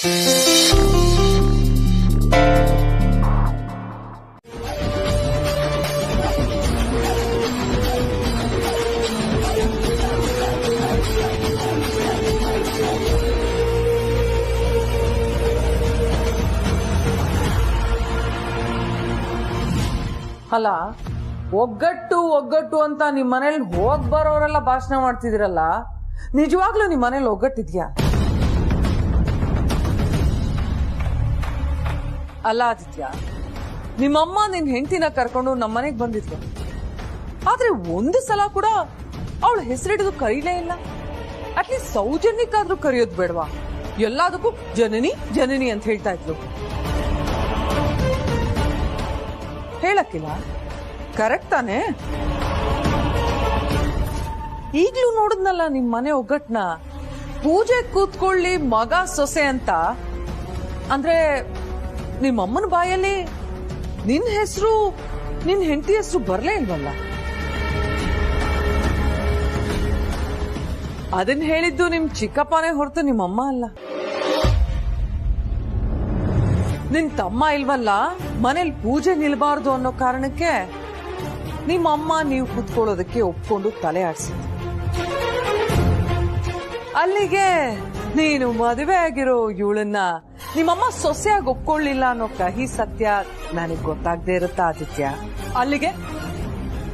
ಅಲ್ಲ, ಒಗ್ಗಟ್ಟು ಒಗ್ಗಟ್ಟು ಅಂತ ನಿಮ್ ಮನೇಲಿ ಹೋಗ್ ಬರೋರೆಲ್ಲ ಭಾಷಣ ಮಾಡ್ತಿದಿರಲ್ಲ, ನಿಜವಾಗ್ಲೂ ನಿಮ್ ಮನೇಲಿ ಒಗ್ಗಟ್ಟಿದ್ಯಾ? ಅಲ್ಲ ಆದಿತ್ಯ, ನಿಮ್ಮಮ್ಮ ನಿನ್ ಹೆಂಡತಿನ ಕರ್ಕೊಂಡು ನಮ್ಮ ಮನೆಗ್ ಬಂದಿದ್ಲು, ಆದ್ರೆ ಒಂದು ಸಲ ಕೂಡ ಅವಳ ಹೆಸರಿಡಿದು ಕರೀಲೇ ಇಲ್ಲ. ಅಟ್ಲೀಸ್ಟ್ ಸೌಜನ್ಯಕ್ಕಾದ್ರೂ ಕರೆಯೋದು ಬೇಡವಾ? ಎಲ್ಲದಕ್ಕೂ ಜನನಿ ಜನನಿ ಅಂತ ಹೇಳ್ತಾ ಇದ್ಲು. ಹೇಳಕ್ಕಿಲ್ಲ, ಕರೆಕ್ಟ್ ತಾನೆ? ಈಗ್ಲೂ ನೋಡಿದ್ನಲ್ಲ ನಿಮ್ ಮನೆ ಒಗ್ಗಟ್ನ. ಪೂಜೆ ಕೂತ್ಕೊಳ್ಳಿ ಮಗ ಸೊಸೆ ಅಂತ ಅಂದ್ರೆ ನಿಮ್ಮಮ್ಮನ ಬಾಯಲ್ಲಿ ನಿನ್ ಹೆಸರು, ನಿನ್ ಹೆಂಡತಿ ಹೆಸರು ಬರ್ಲೇ ಇಲ್ವಲ್ಲ? ಅದನ್ನ ಹೇಳಿದ್ದು ನಿಮ್ ಚಿಕ್ಕಪ್ಪನೇ ಹೊರತು ನಿಮ್ಮಮ್ಮ ಅಲ್ಲ. ನಿನ್ ತಮ್ಮ ಇಲ್ವಲ್ಲ, ಮನೇಲಿ ಪೂಜೆ ನಿಲ್ಬಾರ್ದು ಅನ್ನೋ ಕಾರಣಕ್ಕೆ ನಿಮ್ಮಮ್ಮ ನೀವು ಕುತ್ಕೊಳ್ಳೋದಕ್ಕೆ ಒಪ್ಕೊಂಡು ತಲೆ ಆಡ್ಸಿದ್ರು. ಅಲ್ಲಿಗೆ ನೀನು ಮದುವೆ ಆಗಿರೋ ಇವಳನ್ನ ನಿಮ್ಮಮ್ಮ ಸೊಸೆಯಾಗಿ ಒಪ್ಕೊಳ್ಳಿಲ್ಲ ಅನ್ನೋ ಕಹಿ ಸತ್ಯ ನನಗ್ ಗೊತ್ತಾಗದೆ ಇರುತ್ತಾ ಆದಿತ್ಯ? ಅಲ್ಲಿಗೆ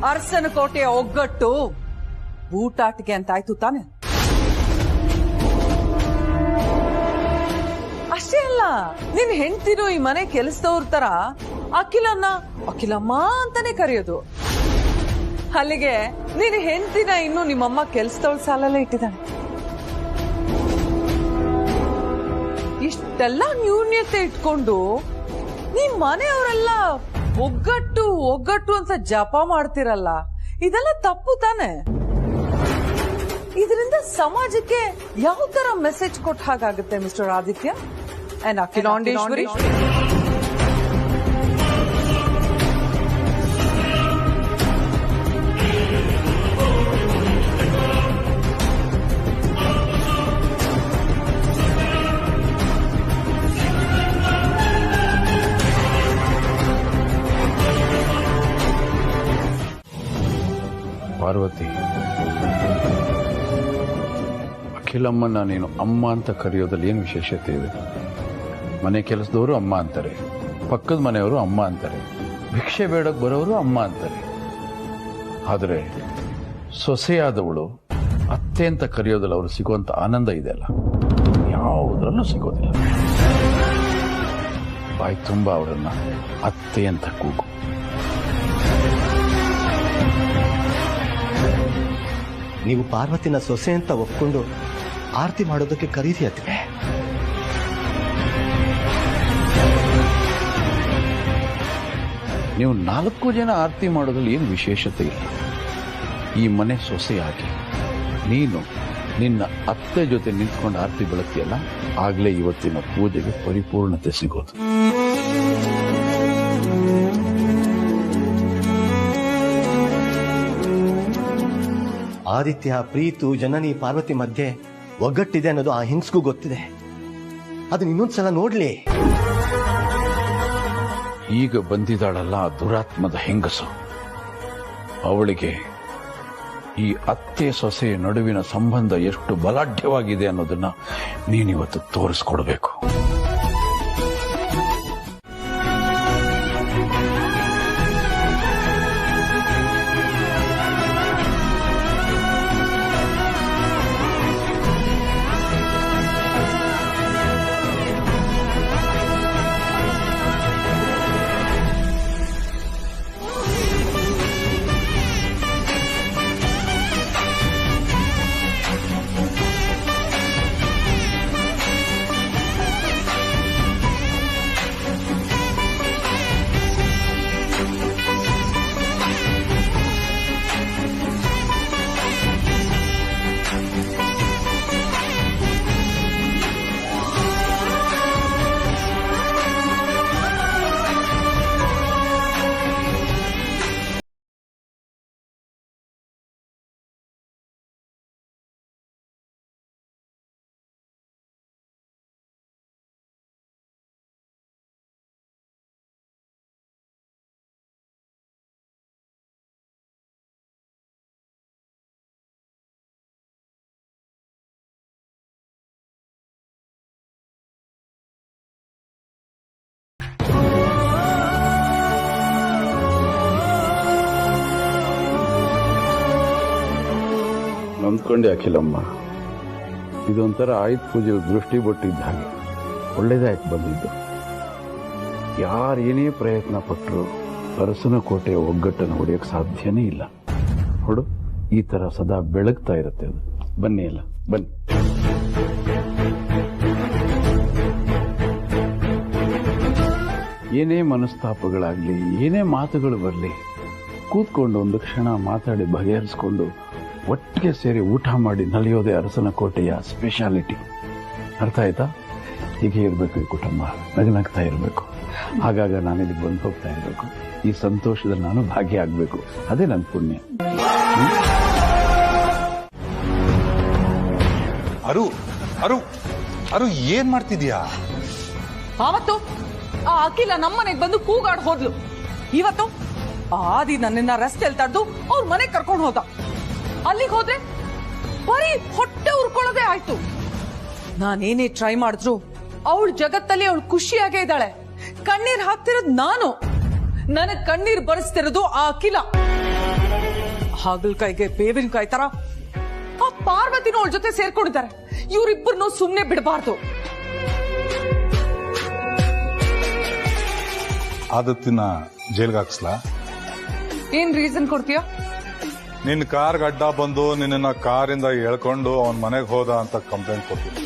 ಅರಸನ ಕೋಟೆಯ ಒಗ್ಗಟ್ಟು ಬೂಟಾಟಿಕೆ ಅಂತಾಯ್ತು ತಾನೆ? ಅಷ್ಟೇ ಅಲ್ಲ, ನಿನ್ ಹೆಂಡ್ತಿರು ಈ ಮನೆ ಕೆಲಸದವ್ರ ತರ ಅಖಿಲಮ್ಮ ಅಂತಾನೆ ಕರೆಯೋದು. ಅಲ್ಲಿಗೆ ನಿನ್ ಹೆಂಡ್ತಿನ ಇನ್ನು ನಿಮ್ಮಮ್ಮ ಕೆಲಸದವ್ರ ಸಾಲಲ್ಲೇ ಇಟ್ಟಿದ್ದಾನೆ. ಇಷ್ಟೆಲ್ಲ ನ್ಯೂನ್ಯತೆ ಇಟ್ಕೊಂಡು ನಿಮ್ ಮನೆಯವರೆಲ್ಲ ಒಗ್ಗಟ್ಟು ಒಗ್ಗಟ್ಟು ಅಂತ ಜಪ ಮಾಡ್ತಿರಲ್ಲ, ಇದೆಲ್ಲ ತಪ್ಪು ತಾನೆ? ಇದರಿಂದ ಸಮಾಜಕ್ಕೆ ಯಾವ ತರ ಮೆಸೇಜ್ ಕೊಟ್ಟ ಹಾಗಾಗುತ್ತೆ ಮಿಸ್ಟರ್ ಆದಿತ್ಯ ಅಂಡ್ ಅಖಿಲಾಂಡೇಶ್ವರಿ? ಪಾರ್ವತಿ, ಅಖಿಲಮ್ಮನ ನೀನು ಅಮ್ಮ ಅಂತ ಕರೆಯೋದ್ರಲ್ಲಿ ಏನು ವಿಶೇಷತೆ ಇದೆ? ಮನೆ ಕೆಲಸದವರು ಅಮ್ಮ ಅಂತಾರೆ, ಪಕ್ಕದ ಮನೆಯವರು ಅಮ್ಮ ಅಂತಾರೆ, ಭಿಕ್ಷೆ ಬೇಡಕ್ಕೆ ಬರೋರು ಅಮ್ಮ ಅಂತಾರೆ. ಆದರೆ ಸೊಸೆಯಾದವಳು ಅತ್ತೆ ಅಂತ ಕರೆಯೋದ್ರಲ್ಲಿ ಅವ್ರು ಸಿಗುವಂತ ಆನಂದ ಇದೆಯಲ್ಲ, ಯಾವುದ್ರಲ್ಲೂ ಸಿಗೋದಿಲ್ಲ. ಬಾಯಿ ತುಂಬ ಅವರನ್ನ ಅತ್ತೆ ಅಂತ ಕೂಗು. ನೀವು ಪಾರ್ವತಿನ ಸೊಸೆ ಅಂತ ಒಪ್ಕೊಂಡು ಆರತಿ ಮಾಡೋದಕ್ಕೆ ಕರೀರಿ ಅತ್ತಿಗೆ. ನೀವು 4 ಜನ ಆರತಿ ಮಾಡೋದ್ರಲ್ಲಿ ಏನು ವಿಶೇಷತೆ ಇಲ್ಲ. ಈ ಮನೆ ಸೊಸೆಯಾಗಿ ನೀನು ನಿನ್ನ ಅತ್ತೆ ಜೊತೆ ನಿಂತ್ಕೊಂಡು ಆರತಿ ಬೆಳಗ್ತಿಯಲ್ಲ, ಆಗ್ಲೇ ಇವತ್ತಿನ ಪೂಜೆಗೆ ಪರಿಪೂರ್ಣತೆ ಸಿಗೋದು. ಆದಿತ್ಯ, ಪ್ರೀತು, ಜನನಿ, ಪಾರ್ವತಿ ಮಧ್ಯೆ ಒಗ್ಗಟ್ಟಿದೆ ಅನ್ನೋದು ಆ ಹಿಂಗ್ಸ್ಗೂ ಗೊತ್ತಿದೆ. ಅದನ್ನ ಇನ್ನೊಂದ್ಸಲ ನೋಡ್ಲಿ. ಈಗ ಬಂದಿದ್ದಾಳಲ್ಲ ಆ ದುರಾತ್ಮದ ಹೆಂಗಸು, ಅವಳಿಗೆ ಈ ಅತ್ತೆ ಸೊಸೆಯ ನಡುವಿನ ಸಂಬಂಧ ಎಷ್ಟು ಬಲಾಢ್ಯವಾಗಿದೆ ಅನ್ನೋದನ್ನ ನೀನಿವತ್ತು ತೋರಿಸ್ಕೊಡ್ಬೇಕು. ನೊಂದ್ಕೊಂಡೆ ಅಖಿಲಮ್ಮ. ಇದೊಂಥರ ಆಯುಧ ಪೂಜೆ ದೃಷ್ಟಿ ಬೊಟ್ಟಿದ್ದ ಹಾಗೆ ಒಳ್ಳೇದಾಯ್ತು ಬಂದಿದ್ದು. ಯಾರೇನೇ ಪ್ರಯತ್ನ ಪಟ್ಟರು ಅರಸನ ಕೋಟೆಯ ಒಗ್ಗಟ್ಟನ್ನು ಹೊಡೆಯಕ್ಕೆ ಸಾಧ್ಯನೇ ಇಲ್ಲ. ಹೊಡು, ಈ ತರ ಸದಾ ಬೆಳಗ್ತಾ ಇರುತ್ತೆ ಅದು. ಬನ್ನಿ ಅಲ್ಲ, ಬನ್ನಿ. ಏನೇ ಮನಸ್ತಾಪಗಳಾಗ್ಲಿ, ಏನೇ ಮಾತುಗಳು ಬರಲಿ, ಕೂತ್ಕೊಂಡು ಒಂದು ಕ್ಷಣ ಮಾತಾಡಿ ಬಗೆಹರಿಸ್ಕೊಂಡು ಒಟ್ಟಿಗೆ ಸೇರಿ ಊಟ ಮಾಡಿ ನಲಿಯೋದೇ ಅರಸನ ಕೋಟೆಯ ಸ್ಪೆಷಾಲಿಟಿ. ಅರ್ಥ ಆಯ್ತಾ? ಹೀಗೆ ಇರಬೇಕು ಈ ಕುಟುಂಬ, ನಗನಗ್ತಾ ಇರಬೇಕು. ಆಗಾಗ ನಾನು ಇಲ್ಲಿಗೆ ಬಂದು ಹೋಗ್ತಾ ಇರಬೇಕು. ಈ ಸಂತೋಷದಲ್ಲಿ ನಾನು ಭಾಗಿಯಾಗಬೇಕು. ಅದೇ ನನ್ನ ಪುಣ್ಯ. ಅರು ಅರು ಅರು ಏನ್ ಮಾಡ್ತಿದ್ಯಾ? ಆವತ್ತು ಆ ಅಖಿಲ ನಮ್ಮನೆಗೆ ಬಂದು ಕೂಗಾಡ್ ಹೋದ್ಲು. ಇವತ್ತು ಆದಿ ನನ್ನನ್ನ ರಸ್ತೆಯಲ್ಲಿ ತಡೆದು ಅವ್ರ ಮನೆಗೆ ಕರ್ಕೊಂಡು ಹೋದ. ಅಲ್ಲಿಗೆ ಹೋದ್ರೆ ಬರೀ ಹೊಟ್ಟೆ ಉರ್ಕೊಳ್ಳೋದೇ ಆಯ್ತು. ನಾನೇನೇ ಟ್ರೈ ಮಾಡಿದ್ರು ಅವಳ ಜಗತ್ತಲ್ಲಿ ಅವಳು ಖುಷಿಯಾಗೇ ಇದ್ದಾಳೆ. ಕಣ್ಣೀರ್ ಹಾಕ್ತಿರೋದು ನಾನು, ನನಗ್ ಕಣ್ಣೀರ್ ಬರೆಸ್ತಿರೋದು ಆ ಅಖಿಲ. ಹಾಗಲ್ಕಾಯಿಗೆ ಬೇವಿನಕಾಯಿ ತರ ಆ ಪಾರ್ವತಿನ ಅವಳ ಜೊತೆ ಸೇರ್ಕೊಂಡಿದ್ದಾರೆ. ಇವರಿಬ್ಬರನ್ನು ಸುಮ್ನೆ ಬಿಡಬಾರ್ದು. ಆದತ್ತಿನ ಜೈಲ್ಗೆ ಹಾಕ್ಸ್ಲಾ? ಏನ್ ರೀಸನ್ ಕೊಡ್ತೀಯಾ? ನಿನ್ ಕಾರ್ಗೆ ಅಡ್ಡ ಬಂದು ನಿನ್ನ ಕಾರಿಂದ ಎಳ್ಕೊಂಡು ಅವನ್ ಮನೆಗೆ ಹೋದ ಅಂತ ಕಂಪ್ಲೇಂಟ್ ಕೊಡ್ತೀನಿ.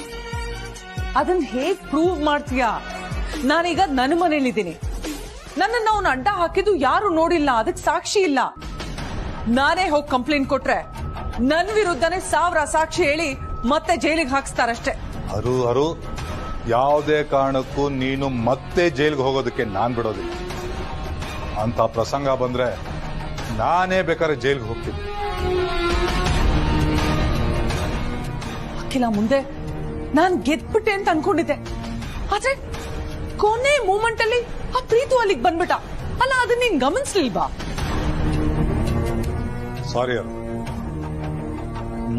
ಅದನ್ನ ಹೇಗ್ ಪ್ರೂವ್ ಮಾಡ್ತೀಯಾ? ನಾನೀಗ ನನ್ನ ಮನೇಲಿದ್ದೀನಿ. ನನ್ನನ್ನು ಅವನು ಅಡ್ಡ ಹಾಕಿದ್ದು ಯಾರು ನೋಡಿಲ್ಲ, ಅದಕ್ಕೆ ಸಾಕ್ಷಿ ಇಲ್ಲ. ನಾನೇ ಹೋಗಿ ಕಂಪ್ಲೇಂಟ್ ಕೊಟ್ರೆ ನನ್ ವಿರುದ್ಧನೇ 1000 ಸಾಕ್ಷಿ ಹೇಳಿ ಮತ್ತೆ ಜೈಲಿಗೆ ಹಾಕ್ಸ್ತಾರಷ್ಟೇ. ಅರು ಅರು ಯಾವುದೇ ಕಾರಣಕ್ಕೂ ನೀನು ಮತ್ತೆ ಜೈಲ್ಗೆ ಹೋಗೋದಕ್ಕೆ ನಾನ್ ಬಿಡೋದಿಲ್ಲ. ಅಂತ ಪ್ರಸಂಗ ಬಂದ್ರೆ ನಾನೇ ಬೇಕಾದ್ರೆ ಜೈಲ್ಗೆ ಹೋಗ್ತೀನಿ. ಅಖಿಲ ಮುಂದೆ ನಾನ್ ಗೆದ್ಬಿಟ್ಟೆ ಅಂತ ಅನ್ಕೊಂಡಿದ್ದೆ. ಆದ್ರೆ ಕೊನೆ ಮೂಮೆಂಟ್ ಅಲ್ಲಿ ಆ ಪ್ರೀತು ಅಲ್ಲಿಗೆ ಬಂದ್ಬಿಟ್ಟ ಅಲ್ಲ. ಅದನ್ನ ನೀನ್ ಗಮನಿಸ್ಲಿಲ್ವಾ? ಸಾರಿ ಅರು,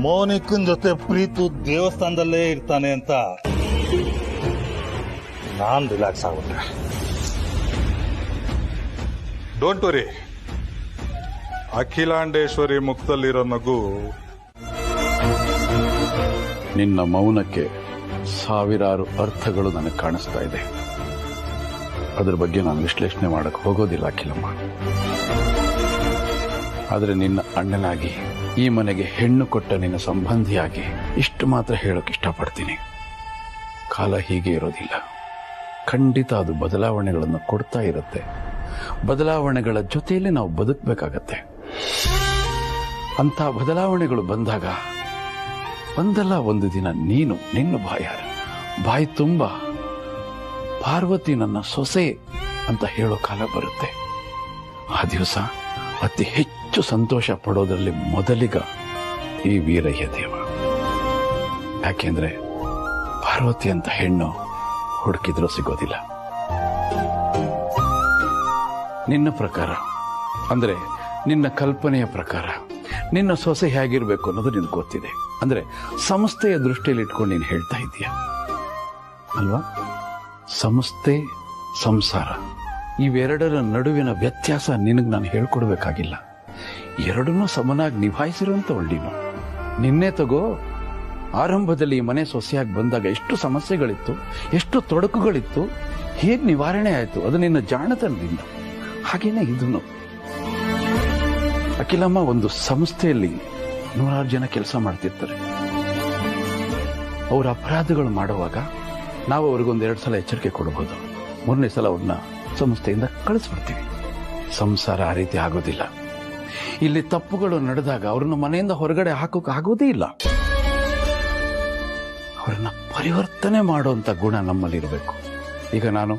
ಮೋನಿಕನ್ ಜೊತೆ ಪ್ರೀತು ದೇವಸ್ಥಾನದಲ್ಲೇ ಇರ್ತಾನೆ ಅಂತ ನಾನ್ ರಿಲ್ಯಾಕ್ಸ್ ಆಗ್ಬಿಟ್ಟೆ. ಡೋಂಟ್ ವರಿ, ಅಖಿಲಾಂಡೇಶ್ವರಿ ಮುಖದಲ್ಲಿರೋ ನಗು ನಿನ್ನ ಮೌನಕ್ಕೆ ಸಾವಿರಾರು ಅರ್ಥಗಳು ನನಗೆ ಕಾಣಿಸ್ತಾ ಇದೆ. ಅದ್ರ ಬಗ್ಗೆ ನಾನು ವಿಶ್ಲೇಷಣೆ ಮಾಡಕ್ಕೆ ಹೋಗೋದಿಲ್ಲ ಅಖಿಲಮ್ಮ. ಆದರೆ ನಿನ್ನ ಅಣ್ಣನಾಗಿ, ಈ ಮನೆಗೆ ಹೆಣ್ಣು ಕೊಟ್ಟ ನಿನ್ನ ಸಂಬಂಧಿಯಾಗಿ ಇಷ್ಟು ಮಾತ್ರ ಹೇಳೋಕೆ ಇಷ್ಟಪಡ್ತೀನಿ. ಕಾಲ ಹೀಗೆ ಇರೋದಿಲ್ಲ. ಖಂಡಿತ ಅದು ಬದಲಾವಣೆಗಳನ್ನು ಕೊಡ್ತಾ ಇರುತ್ತೆ. ಬದಲಾವಣೆಗಳ ಜೊತೆಯಲ್ಲಿ ನಾವು ಬದುಕಬೇಕಾಗತ್ತೆ. ಅಂತ ಬದಲಾವಣೆಗಳು ಬಂದಾಗ ಒಂದಲ್ಲ ಒಂದು ದಿನ ನೀನು ನಿನ್ನ ಬಾಯಿ ತುಂಬ ಪಾರ್ವತಿ ನನ್ನ ಸೊಸೆ ಅಂತ ಹೇಳೋ ಕಾಲ ಬರುತ್ತೆ. ಆ ದಿವಸ ಅತಿ ಹೆಚ್ಚು ಸಂತೋಷ ಪಡೋದ್ರಲ್ಲಿ ಮೊದಲಿಗ ಈ ವೀರಯ್ಯ ದೇವ. ಯಾಕೆಂದ್ರೆ ಪಾರ್ವತಿ ಅಂತ ಹೆಣ್ಣು ಹುಡುಕಿದ್ರೂ ಸಿಗೋದಿಲ್ಲ. ನಿನ್ನ ಪ್ರಕಾರ, ಅಂದ್ರೆ ನಿನ್ನ ಕಲ್ಪನೆಯ ಪ್ರಕಾರ ನಿನ್ನ ಸೊಸೆ ಹೇಗಿರ್ಬೇಕು ಅನ್ನೋದು ನಿನ್ಗೆ ಗೊತ್ತಿದೆ. ಅಂದ್ರೆ ಸಂಸ್ಥೆಯ ದೃಷ್ಟಿಯಲ್ಲಿ ಇಟ್ಕೊಂಡು ನೀನು ಹೇಳ್ತಾ ಇದೀಯ ಅಲ್ವಾ? ಸಂಸ್ಥೆ, ಸಂಸಾರ, ಇವೆರಡರ ನಡುವಿನ ವ್ಯತ್ಯಾಸ ನಿನಗೆ ನಾನು ಹೇಳ್ಕೊಡ್ಬೇಕಾಗಿಲ್ಲ. ಎರಡನ್ನೂ ಸಮನಾಗಿ ನಿಭಾಯಿಸಿರುವಂತವಳು ನೀನು. ನಿನ್ನೆ ತಗೋ, ಆರಂಭದಲ್ಲಿ ಈ ಮನೆ ಸೊಸೆಯಾಗಿ ಬಂದಾಗ ಎಷ್ಟು ಸಮಸ್ಯೆಗಳಿತ್ತು, ಎಷ್ಟು ತೊಡಕುಗಳಿತ್ತು, ಹೇಗೆ ನಿವಾರಣೆ ಆಯಿತು, ಅದು ನಿನ್ನ ಜಾಣತನದಿಂದ. ಹಾಗೇನೆ ಇದನ್ನು ಅಖಿಲಮ್ಮ, ಒಂದು ಸಂಸ್ಥೆಯಲ್ಲಿ 100 ಜನ ಕೆಲಸ ಮಾಡ್ತಿರ್ತಾರೆ. ಅವ್ರ ಅಪರಾಧಗಳು ಮಾಡುವಾಗ ನಾವು ಅವ್ರಿಗೊಂದು 2 ಸಲ ಎಚ್ಚರಿಕೆ ಕೊಡಬಹುದು. 3ನೇ ಸಲ ಅವ್ರನ್ನ ಸಂಸ್ಥೆಯಿಂದ ಕಳಿಸ್ಬಿಡ್ತೀವಿ. ಸಂಸಾರ ಆ ರೀತಿ ಆಗೋದಿಲ್ಲ. ಇಲ್ಲಿ ತಪ್ಪುಗಳು ನಡೆದಾಗ ಅವ್ರನ್ನ ಮನೆಯಿಂದ ಹೊರಗಡೆ ಹಾಕೋಕೆ ಆಗೋದೇ ಇಲ್ಲ. ಅವ್ರನ್ನ ಪರಿವರ್ತನೆ ಮಾಡುವಂತ ಗುಣ ನಮ್ಮಲ್ಲಿರಬೇಕು. ಈಗ ನಾನು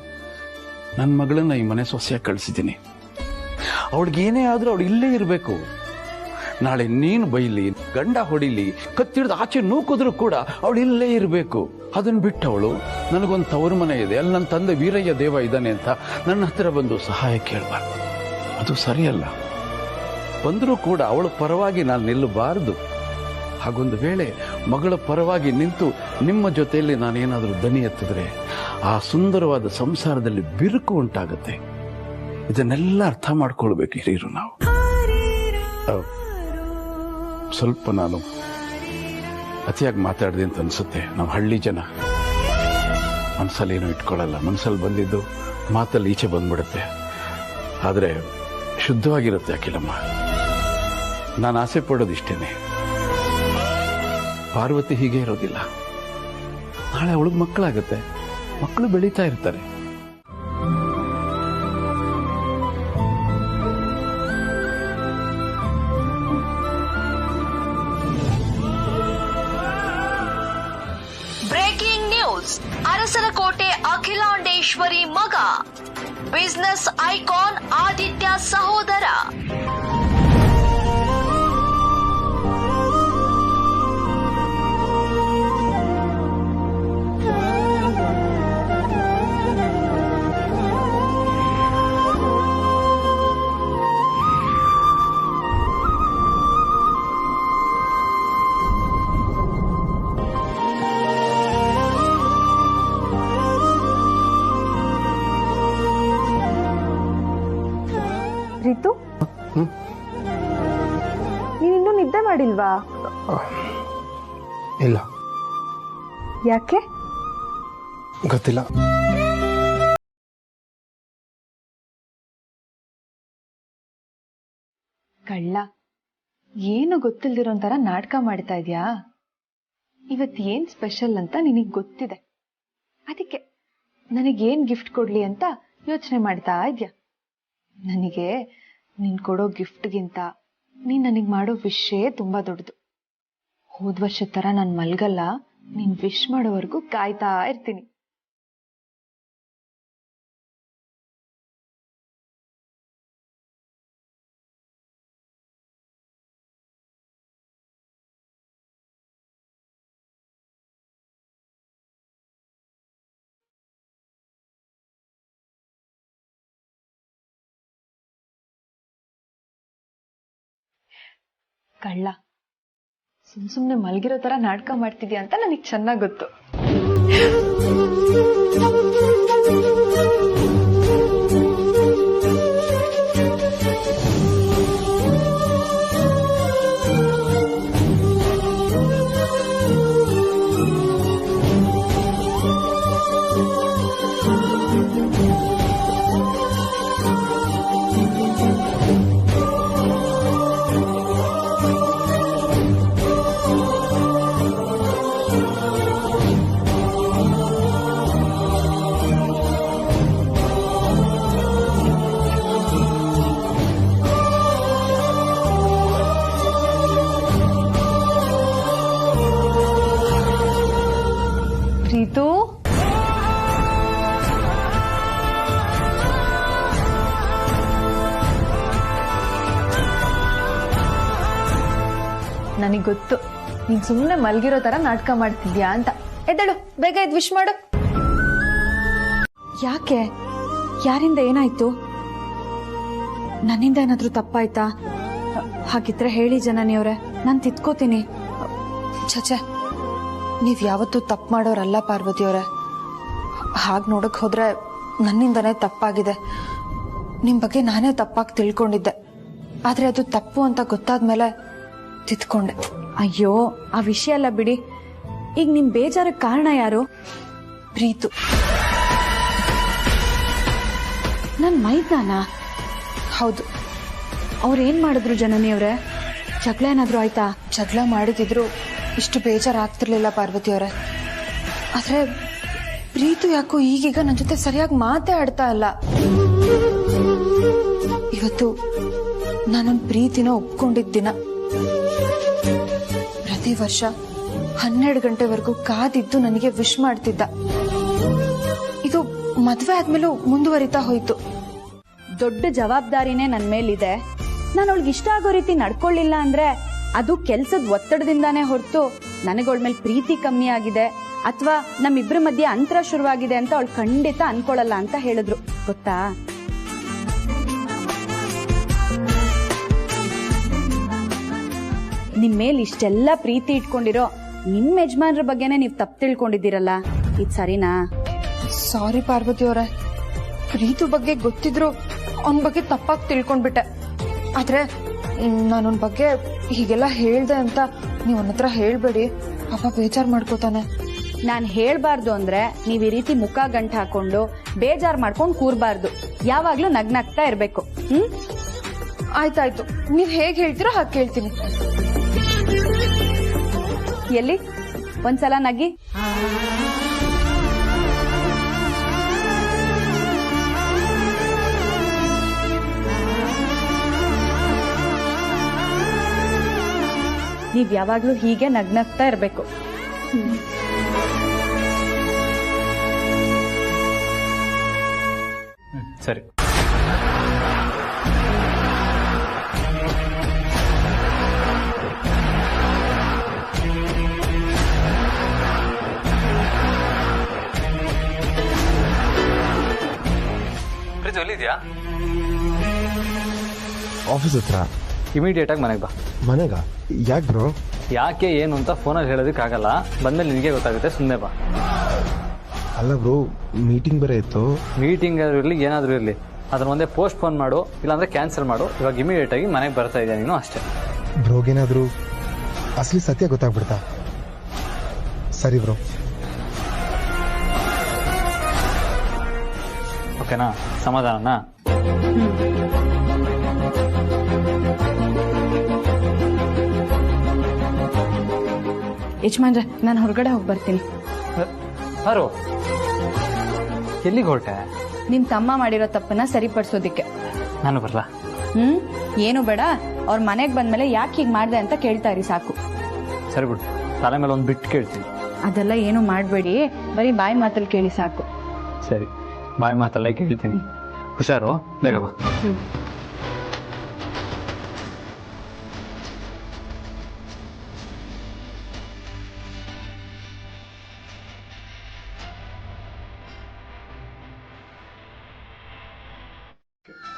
ನನ್ನ ಮಗಳನ್ನ ಈ ಮನೆ ಸೊಸೆಯಾಗಿ ಕಳಿಸಿದ್ದೀನಿ. ಅವಳಿಗೇನೇ ಆದ್ರೂ ಅವಳು ಇಲ್ಲೇ ಇರಬೇಕು. ನಾಳೆ ನೀನು ಬೈಲಿ, ಗಂಡ ಹೊಡಿಲಿ, ಕತ್ತಿಡ್ದು ಆಚೆ ನೂಕಿದ್ರು ಕೂಡ ಅವಳು ಇಲ್ಲೇ ಇರಬೇಕು. ಅದನ್ನ ಬಿಟ್ಟವಳು ನನಗೊಂದು ತವರು ಮನೆ ಇದೆ, ಅಲ್ಲಿ ನನ್ನ ತಂದೆ ವೀರಯ್ಯ ದೇವ ಇದ್ದಾನೆ ಅಂತ ನನ್ನ ಹತ್ರ ಬಂದು ಸಹಾಯ ಕೇಳಬಾರ್ದು. ಅದು ಸರಿಯಲ್ಲ. ಬಂದರೂ ಕೂಡ ಅವಳ ಪರವಾಗಿ ನಾನು ನಿಲ್ಲಬಾರದು. ಹಾಗೊಂದು ವೇಳೆ ಮಗಳ ಪರವಾಗಿ ನಿಂತು ನಿಮ್ಮ ಜೊತೆಯಲ್ಲಿ ನಾನೇನಾದರೂ ದನಿ ಎತ್ತಿದ್ರೆ ಆ ಸುಂದರವಾದ ಸಂಸಾರದಲ್ಲಿ ಬಿರುಕು ಉಂಟಾಗುತ್ತೆ. ಇದನ್ನೆಲ್ಲ ಅರ್ಥ ಮಾಡ್ಕೊಳ್ಬೇಕು ಹಿರಿಯರು ನಾವು. ಸ್ವಲ್ಪ ನಾನು ಅತಿಯಾಗಿ ಮಾತಾಡಿದೆ ಅಂತ ಅನ್ಸುತ್ತೆ. ನಾವು ಹಳ್ಳಿ ಜನ ಮನಸ್ಸಲ್ಲಿ ಏನೂ ಇಟ್ಕೊಳ್ಳಲ್ಲ. ಮನಸ್ಸಲ್ಲಿ ಬಂದಿದ್ದು ಮಾತಲ್ಲಿ ಈಚೆ ಬಂದ್ಬಿಡುತ್ತೆ. ಆದರೆ ಶುದ್ಧವಾಗಿರುತ್ತೆ ಅಖಿಲಮ್ಮ. ನಾನು ಆಸೆ ಪಡೋದು ಇಷ್ಟೇನೆ, ಪಾರ್ವತಿ ಹೀಗೆ ಇರೋದಿಲ್ಲ. ನಾಳೆ ಅವಳಿಗೆ ಮಕ್ಕಳಾಗತ್ತೆ, ಮಕ್ಕಳು ಬೆಳೀತಾ ಇರ್ತಾರೆ. Breaking news. ಅರಸರಕೋಟೆ ಅಖಿಲಾಂಡೇಶ್ವರಿ ಮಗ, ಬಿಸಿನೆಸ್ ಐಕಾನ್ ಆದಿತ್ಯ ಸಹೋದರ. ರಿತು, ನೀನಿನ್ನೂ ನಿದ್ದೆ ಮಾಡಿಲ್ವಾ? ಇಲ್ಲ, ಯಾಕೆ? ಗೊತ್ತಿಲ್ಲ. ಕಳ್ಳ, ಏನು ಗೊತ್ತಿಲ್ದಿರೋಂಥರ ನಾಟಕ ಮಾಡ್ತಾ ಇದ್ಯಾ? ಇವತ್ತು ಏನ್ ಸ್ಪೆಷಲ್ ಅಂತ ನಿನಗ್ ಗೊತ್ತಿದೆ, ಅದಕ್ಕೆ ನನಗೇನ್ ಗಿಫ್ಟ್ ಕೊಡ್ಲಿ ಅಂತ ಯೋಚನೆ ಮಾಡ್ತಾ ಇದ್ಯಾ. ನನಗೆ ನೀನ್ ಕೊಡೋ ಗಿಫ್ಟ್ಗಿಂತ ನೀನ್ ನನಗ್ ಮಾಡೋ ವಿಶ್ವೇ ತುಂಬಾ ದೊಡ್ಡದು. ಹೋದ್ ವರ್ಷದ ತರ ನಾನ್ ಮಲ್ಗಲ್ಲ, ನೀನ್ ವಿಶ್ ಮಾಡೋವರೆಗೂ ಕಾಯ್ತಾ ಇರ್ತೀನಿ. ಕಳ್ಳ, ಸುಮ್ನೆ ಮಲ್ಗಿರೋ ತರ ನಾಟಕ ಮಾಡ್ತಿದ್ಯಾ ಅಂತ ನನಗ್ ಚೆನ್ನಾಗ್ ಗೊತ್ತು. ಪ್ರೀತು, ನನಗ್ ಗೊತ್ತು ನೀನ್ ಸುಮ್ನೆ ಮಲ್ಗಿರೋ ತರ ನಾಟಕ ಮಾಡ್ತಿದ್ಯಾ ಅಂತ. ಎದ್ದೇಳು, ಬೇಗ ಎದ್ದು ವಿಶ್ ಮಾಡು. ಯಾಕೆ? ಯಾರಿಂದ ಏನಾಯ್ತು? ನನ್ನಿಂದ ಏನಾದ್ರೂ ತಪ್ಪಾಯ್ತಾ? ಹಾಗಿದ್ರೆ ಹೇಳಿ ಜನನಿಯವ್ರೆ, ನಾನ್ ತಿದ್ಕೋತೀನಿ. ಛೆ, ನೀವ್ ಯಾವತ್ತೂ ತಪ್ಪು ಮಾಡೋರಲ್ಲ ಪಾರ್ವತಿಯವ್ರೆ. ಹಾಗ್ ನೋಡಕ್ ಹೋದ್ರೆ ನನ್ನಿಂದನೇ ತಪ್ಪಾಗಿದೆ. ನಿಮ್ ಬಗ್ಗೆ ನಾನೇ ತಪ್ಪಾಗಿ ತಿಳ್ಕೊಂಡಿದ್ದೆ, ಆದ್ರೆ ಅದು ತಪ್ಪು ಅಂತ ಗೊತ್ತಾದ್ಮೇಲೆ ತಿದ್ಕೊಂಡೆ. ಅಯ್ಯೋ, ಆ ವಿಷಯ ಎಲ್ಲ ಬಿಡಿ. ಈಗ ನಿಮ್ ಬೇಜಾರಕ್ಕೆ ಕಾರಣ ಯಾರು? ಪ್ರೀತು. ನನ್ ಮೈದಾನ? ಹೌದು. ಅವ್ರೇನ್ ಮಾಡಿದ್ರು ಜನನಿಯವ್ರೆ? ಜಗಳ ಏನಾದ್ರು ಆಯ್ತಾ? ಜಗಳ ಮಾಡಿದ್ರು ಇಷ್ಟು ಬೇಜಾರಾಗ್ತಿರ್ಲಿಲ್ಲ ಪಾರ್ವತಿಯವರೇ. ಆದ್ರೆ ಪ್ರೀತು ಯಾಕೋ ಈಗೀಗ ನನ್ನ ಜೊತೆ ಸರಿಯಾಗಿ ಮಾತೇ ಆಡ್ತಾ ಇಲ್ಲ. ಇವತ್ತು ನಾನೊಂದು ಪ್ರೀತಿನ ಒಪ್ಕೊಂಡಿದ್ದ ದಿನ. ಪ್ರತಿ ವರ್ಷ 12 ಗಂಟೆವರೆಗೂ ಕಾದಿದ್ದು ನನಗೆ ವಿಶ್ ಮಾಡ್ತಿದ್ದ. ಇದು ಮದ್ವೆ ಆದ್ಮೇಲೂ ಮುಂದುವರಿತಾ ಹೋಯ್ತು. ದೊಡ್ಡ ಜವಾಬ್ದಾರಿನೇ ನನ್ ಮೇಲಿದೆ. ನಾನು ಅವಳಿಗೆ ಇಷ್ಟ ಆಗೋ ರೀತಿ ನಡ್ಕೊಳ್ಳಿಲ್ಲ ಅಂದ್ರೆ ಅದು ಕೆಲ್ಸದ ಒತ್ತಡದಿಂದಾನೇ ಹೊರತು ನನಗೊಳ ಮೇಲೆ ಪ್ರೀತಿ ಕಮ್ಮಿ ಆಗಿದೆ ಅಥವಾ ನಮ್ಮಿಬ್ರ ಮಧ್ಯೆ ಅಂತರ ಶುರುವಾಗಿದೆ ಅಂತ ಅವಳು ಖಂಡಿತ ಅನ್ಕೊಳ್ಳಲ್ಲ ಅಂತ ಹೇಳಿದ್ರು. ಗೊತ್ತಾ? ನಿಮ್ ಮೇಲ್ ಇಷ್ಟೆಲ್ಲ ಪ್ರೀತಿ ಇಟ್ಕೊಂಡಿರೋ ನಿಮ್ ಯಜಮಾನ್ರ ಬಗ್ಗೆನೆ ನೀವ್ ತಪ್ಪು ತಿಳ್ಕೊಂಡಿದ್ದೀರಲ್ಲ, ಇದ್ ಸರಿನಾ? ಸಾರಿ ಪಾರ್ವತಿಯವರೇ, ಪ್ರೀತು ಬಗ್ಗೆ ಗೊತ್ತಿದ್ರು ಅವನ ಬಗ್ಗೆ ತಪ್ಪಾಗಿ ತಿಳ್ಕೊಂಡ್ಬಿಟ್ಟೆ. ಆದ್ರೆ ನಾನೊಂದ್ ಬಗ್ಗೆ ಹೀಗೆಲ್ಲ ಹೇಳ್ದೆ ಅಂತ ನೀವ್ ಅವನ ಹತ್ರ ಹೇಳ್ಬೇಡಿ. ಪಾಪ ಬೇಜಾರ್ ಮಾಡ್ಕೋತಾನೆ. ನಾನು ಹೇಳ್ಬಾರ್ದು ಅಂದ್ರೆ ನೀವ್ ಈ ರೀತಿ ಮುಖ ಗಂಟು ಹಾಕೊಂಡು ಬೇಜಾರ್ ಮಾಡ್ಕೊಂಡು ಕೂರ್ಬಾರ್ದು. ಯಾವಾಗ್ಲೂ ನಗ್ನಗ್ತಾ ಇರ್ಬೇಕು. ಆಯ್ತಾಯ್ತು, ನೀವ್ ಹೇಗ್ ಹೇಳ್ತೀರೋ ಹಾಗೆ ಕೇಳ್ತೀನಿ. ಎಲ್ಲಿ ಒಂದ್ಸಲ ನಗಿ. ನೀವ್ ಯಾವಾಗ್ಲೂ ಹೀಗೆ ನಗ್ನಗ್ತಾ ಇರ್ಬೇಕು. ಸರಿ. ಪ್ರೀತಿ ಎಲ್ಲಿದ್ಯಾ? ಆಫೀಸ್ ಹತ್ರ. ಇಮಿಡಿಯೇಟ್ ಆಗಿ ಮನೆಗೆ ಬಾ. ಮನೆಗ? ಯಾಕೆ ಬ್ರೋ? ಯಾಕೆ ಏನು ಅಂತ ಫೋನಲ್ಲಿ ಹೇಳೋದಕ್ಕಾಗಲ್ಲ, ಬಂದ್ಮೇಲೆ ನಿನಗೆ ಗೊತ್ತಾಗುತ್ತೆ. ಸುಮ್ಮನೆ ಬಾ. ಅಲ್ಲ ಬ್ರೋ, ಮೀಟಿಂಗ್ ಬೇರೆ ಇತ್ತು. ಮೀಟಿಂಗ್ ಆದ್ರೂ ಇರಲಿ, ಏನಾದರೂ ಇರಲಿ, ಅದನ್ನ ಒಂದೇ ಪೋಸ್ಟ್ ಪೋನ್ ಮಾಡು, ಇಲ್ಲಾಂದ್ರೆ ಕ್ಯಾನ್ಸಲ್ ಮಾಡು. ಇವಾಗ ಇಮಿಡಿಯೇಟ್ ಆಗಿ ಮನೆಗೆ ಬರ್ತಾ ಇದೆಯಾ ನೀನು, ಅಷ್ಟೇ. ಬ್ರೋಗೇನಾದ್ರು ಅಸಲಿ ಸತ್ಯ ಗೊತ್ತಾಗ್ಬಿಡ್ತಾ? ಸರಿ ಬ್ರೋ. ಓಕೆನಾ? ಸಮಾಧಾನನಾ? ಯಜಮಾನ್ರೆ, ನಾನು ಹೊರಗಡೆ ಹೋಗಿ ಬರ್ತೀನಿ. ಯಾರು? ಎಲ್ಲಿಗೆ ಹೊರಟೆ? ನಿಮ್ ತಮ್ಮ ಮಾಡಿರೋ ತಪ್ಪನ್ನ ಸರಿಪಡಿಸೋದಿಕ್ಕೆ. ನಾನು ಬರಲ್ಲ. ಏನು ಬೇಡ, ಅವ್ರ ಮನೆಗ್ ಬಂದ್ಮೇಲೆ ಯಾಕೆ ಹೀಗ್ ಮಾಡ್ದೆ ಅಂತ ಕೇಳ್ತಾ ಇರಿ ಸಾಕು. ಸರಿ ಬಿಡು, ತಲೆ ಮೇಲೆ ಒಂದು ಬಿಟ್ಟು ಕೇಳ್ತೀನಿ. ಅದೆಲ್ಲ ಏನು ಮಾಡ್ಬೇಡಿ, ಬರೀ ಬಾಯಿ ಮಾತಲ್ಲಿ ಕೇಳಿ ಸಾಕು. ಸರಿ, ಬಾಯಿ ಮಾತಲ್ಲೇ ಕೇಳ್ತೀನಿ. ಹುಷಾರು, ಬೇಗ ಬಾ.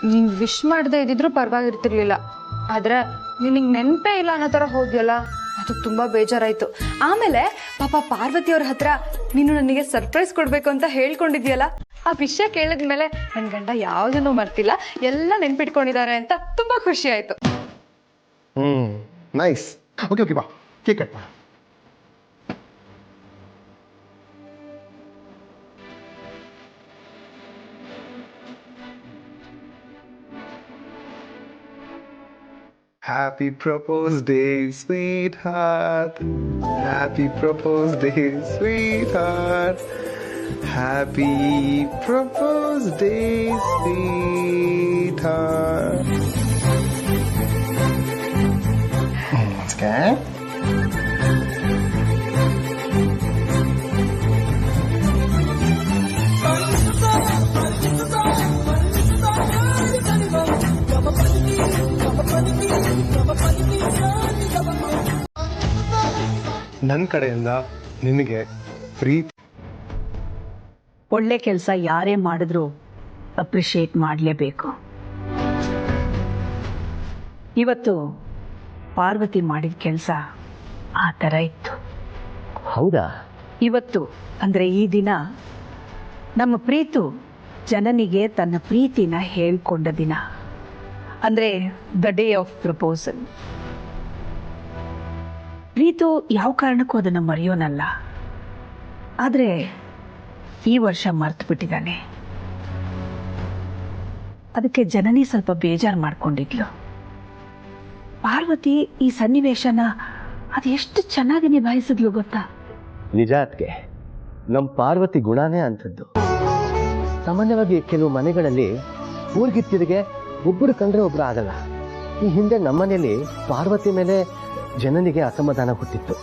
ನೀನ್ ವಿಶ್ ಮಾಡದೆ ಇದ್ದಿದ್ರು ಪರವಾಗಿರ್ತಿರ್ಲಿಲ್ಲ, ಆದ್ರೆ ನಿನಗ್ ನೆನ್ಪೇ ಇಲ್ಲ ಅನ್ನೋ ತರ ಹೋದ್ಯಲ್ಲ, ಅದಕ್ಕೆ ತುಂಬಾ ಬೇಜಾರಾಯ್ತು. ಆಮೇಲೆ ಪಾಪ ಪಾರ್ವತಿ ಅವ್ರ ಹತ್ರ ನೀನು ನನಗೆ ಸರ್ಪ್ರೈಸ್ ಕೊಡ್ಬೇಕು ಅಂತ ಹೇಳ್ಕೊಂಡಿದ್ಯಲ್ಲ, ಆ ವಿಷಯ ಕೇಳಿದ್ಮೇಲೆ ನನ್ ಗಂಡ ಯಾವ್ದನ್ನು ಮರ್ತಿಲ್ಲ, ಎಲ್ಲ ನೆನ್ಪಿಟ್ಕೊಂಡಿದ್ದಾರೆ ಅಂತ ತುಂಬಾ ಖುಷಿ ಆಯ್ತು. ನೈಸ್. ಓಕೆ ಓಕೆ, ಬಾ cake cut. Happy proposed day, sweetheart. Happy proposed day, sweetheart. Happy proposed day, sweetheart. Okay. ನನ್ನ ಕಡೆಯಿಂದ ನಿನಗೆ ಪ್ರೀತಿ. ಒಳ್ಳೆ ಕೆಲಸ ಯಾರೇ ಮಾಡಿದ್ರು ಅಪ್ರಿಷಿಯೇಟ್ ಮಾಡಲೇಬೇಕು. ಇವತ್ತು ಪಾರ್ವತಿ ಮಾಡಿದ ಕೆಲಸ ಆ ಥರ ಇತ್ತು. ಹೌದಾ? ಇವತ್ತು ಅಂದರೆ ಈ ದಿನ ನಮ್ಮ ಪ್ರೀತು ಜನನಿಗೆ ತನ್ನ ಪ್ರೀತಿನ ಹೇಳ್ಕೊಂಡ ದಿನ, ಅಂದರೆ ದ ಡೇ ಆಫ್ ಪ್ರಪೋಸಲ್. ಪ್ರೀತು ಯಾವ ಕಾರಣಕ್ಕೂ ಅದನ್ನು ಮರೆಯೋನಲ್ಲ, ಆದರೆ ಈ ವರ್ಷ ಮರ್ತು ಬಿಟ್ಟಿದ್ದಾನೆ. ಅದಕ್ಕೆ ಜನನಿ ಸ್ವಲ್ಪ ಬೇಜಾರು ಮಾಡ್ಕೊಂಡಿದ್ಲು. ಪಾರ್ವತಿ ಈ ಸನ್ನಿವೇಶನ ಅದು ಎಷ್ಟು ಚೆನ್ನಾಗಿ ನಿಭಾಯಿಸಿದ್ಲು ಗೊತ್ತಾ? ನಿಜ ಅದಕ್ಕೆ ನಮ್ಮ ಪಾರ್ವತಿ ಗುಣನೇ ಅಂಥದ್ದು. ಸಾಮಾನ್ಯವಾಗಿ ಕೆಲವು ಮನೆಗಳಲ್ಲಿ ಊರ್ಗಿತ್ತಿರಿಗೆ ಒಬ್ಬರು ಕಂಡ್ರೆ ಒಬ್ರು ಆಗಲ್ಲ. ಈ ಹಿಂದೆ ನಮ್ಮನೇಲಿ ಪಾರ್ವತಿ ಮೇಲೆ ಜನನಿಗೆ ಅಸಮಾಧಾನ ಹುಟ್ಟಿತ್ತು.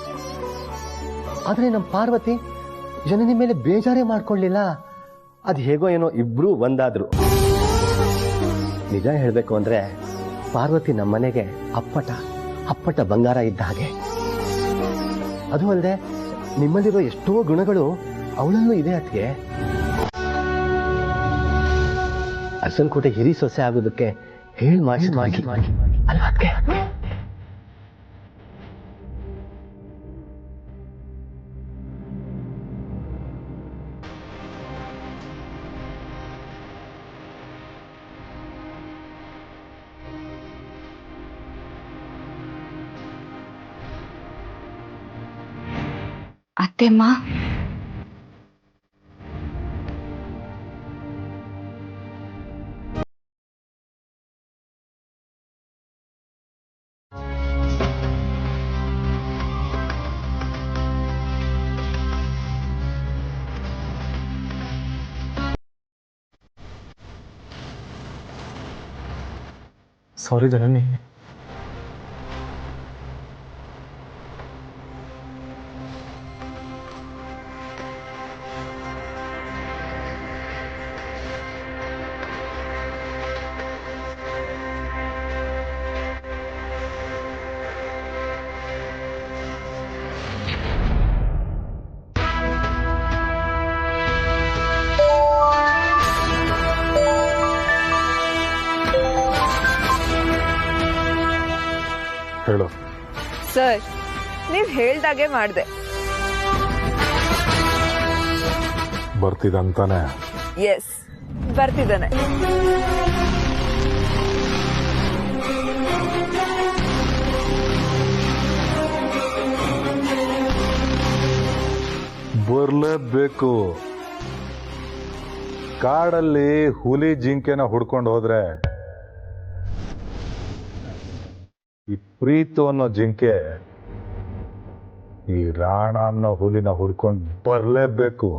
ಆದರೆ ನಮ್ಮ ಪಾರ್ವತಿ ಜನನಿ ಮೇಲೆ ಬೇಜಾರೇ ಮಾಡ್ಕೊಳ್ಳಿಲ್ಲ. ಅದು ಹೇಗೋ ಏನೋ ಇಬ್ರು ಒಂದಾದ್ರು. ನಿಜ ಹೇಳಬೇಕು ಅಂದ್ರೆ ಪಾರ್ವತಿ ನಮ್ಮನೆಗೆ ಅಪ್ಪಟ ಬಂಗಾರ ಇದ್ದ ಹಾಗೆ. ಅದು ಅಲ್ಲದೆ ನಿಮ್ಮಲ್ಲಿರೋ ಎಷ್ಟೋ ಗುಣಗಳು ಅವಳಲ್ಲೂ ಇದೆ. ಅದಕ್ಕೆ ಅರ್ಸನ್ಕೋಟೆ ಹಿರಿ ಸೊಸೆ ಆಗೋದಕ್ಕೆ ಹೇಳಿ ಮಾಡಿ ಅಲ್ವಾ ಅದಕ್ಕೆ? ಅತ್ತೆಮ್ಮ, ಸಾರಿ ಜನನಿ. ಹೇಳು. ಸರ್, ನೀವ್ ಹೇಳ್ದಾಗೆ ಮಾಡ್ದೆ. ಬರ್ತಿದಂತಾನೆ? ಎಸ್, ಬರ್ತಿದ್ದಾನೆ. ಬರ್ಲೇಬೇಕು. ಕಾಡಲ್ಲಿ ಹುಲಿ ಜಿಂಕೆನ ಹುಡ್ಕೊಂಡು ಹೋದ್ರೆ ಈ ಪ್ರೀತು ಅನ್ನೋ ಜಿಂಕೆ ಈ ರಾಣ ಅನ್ನೋ ಹುಲಿನ ಹುಡ್ಕೊಂಡು ಬರ್ಲೇಬೇಕು.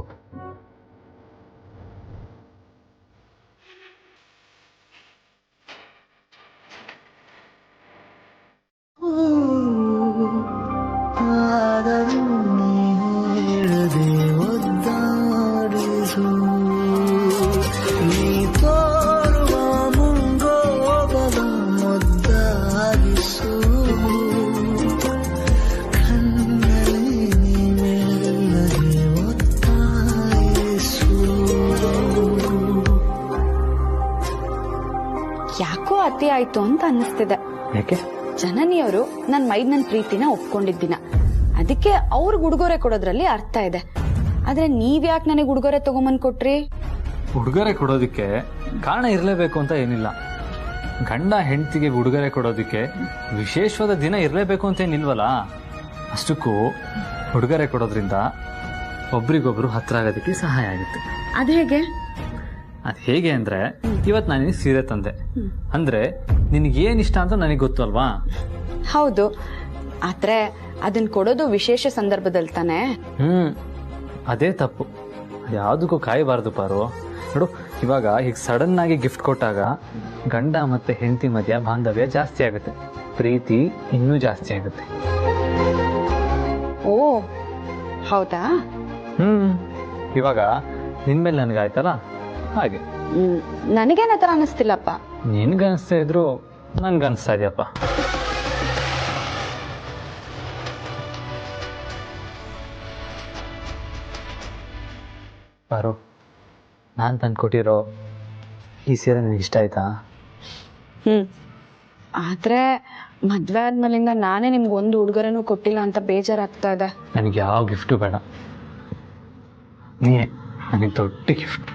ಯಾಕೋ ಅತಿ ಆಯ್ತು ಅಂತ ಅನ್ನಿಸ್ತಿದೆ. ಯಾಕೆ? ಜನನಿಯವರು ನನ್ ನನ್ ಪ್ರೀತಿನ ಒಪ್ಕೊಂಡಿದ್ದಿನ, ಅದಕ್ಕೆ ಅವ್ರಿಗೆ ಉಡುಗೊರೆ ಕೊಡೋದ್ರಲ್ಲಿ ಅರ್ಥ ಇದೆ. ಆದ್ರೆ ನೀವ್ಯಾಕೆ ನನಗೆ ಉಡುಗೊರೆ ತಗೊಂಬಂದ್ ಕೊಟ್ರಿ? ಉಡುಗೊರೆ ಕೊಡೋದಕ್ಕೆ ಕಾರಣ ಇರಲೇಬೇಕು ಅಂತ ಏನಿಲ್ಲ. ಗಂಡ ಹೆಂಡತಿಗೆ ಉಡುಗೊರೆ ಕೊಡೋದಕ್ಕೆ ವಿಶೇಷವಾದ ದಿನ ಇರಲೇಬೇಕು ಅಂತ ಏನಿಲ್ವಲ್ಲ. ಅಷ್ಟಕ್ಕೂ ಉಡುಗೊರೆ ಕೊಡೋದ್ರಿಂದ ಒಬ್ರಿಗೊಬ್ರು ಹತ್ರ ಆಗೋದಕ್ಕೆ ಸಹಾಯ ಆಗುತ್ತೆ. ಅದ್ ಹೇಗೆ? ಅದು ಹೇಗೆ ಅಂದ್ರೆ, ಇವತ್ತು ನಾನು ಸೀರೆ ತಂದೆ ಅಂದ್ರೆ ನಿನಗೇನ್ ಇಷ್ಟ ಅಂತ ನನಗೆ ಗೊತ್ತು ಅಲ್ವಾ? ಹೌದು, ಆದ್ರೆ ಅದನ್ನ ಕೊಡೋದು ವಿಶೇಷ ಸಂದರ್ಭದಲ್ಲಿ ತಾನೆ. ಅದೇ ತಪ್ಪು. ಯಾವುದಕ್ಕೂ ಕಾಯಬಾರ್ದು ಪಾರು. ನೋಡು, ಇವಾಗ ಈಗ ಸಡನ್ ಆಗಿ ಗಿಫ್ಟ್ ಕೊಟ್ಟಾಗ ಗಂಡ ಮತ್ತೆ ಹೆಂಡತಿ ಮಧ್ಯ ಬಾಂಧವ್ಯ ಜಾಸ್ತಿ ಆಗುತ್ತೆ, ಪ್ರೀತಿ ಇನ್ನೂ ಜಾಸ್ತಿ ಆಗುತ್ತೆ. ಓ ಹೌದಾ? ಇವಾಗ ನಿನ್ಮೇಲೆ ನನಗಾಯ್ತಲ್ಲ ಹಾಗೆ. ನನಗೇನ ತರ ಅನಿಸ್ತಿಲ್ಲಪ್ಪ. ನಿನ್ಗನ್ಸ್ತಾ ಇದ್ರು ನನ್ಗನ್ಸ್ತಾ ಇದೆಯಪ್ಪ. ಪಾರು, ನಾನು ತಂದ್ಕೊಟ್ಟಿರೋ ಈ ಸೀರೆ ನನಗೆ ಇಷ್ಟ ಆಯ್ತಾ? ಆದ್ರೆ ಮದ್ವೆ ಆದ್ಮೇಲಿಂದ ನಾನೇ ನಿಮ್ಗೆ ಒಂದು ಉಡುಗೊರೆನೂ ಕೊಟ್ಟಿಲ್ಲ ಅಂತ ಬೇಜಾರಾಗ್ತಾ ಇದೆ. ನನಗೆ ಯಾವ ಗಿಫ್ಟು ಬೇಡ, ನೀನೇ ನನಗೆ ದೊಡ್ಡ ಗಿಫ್ಟ್.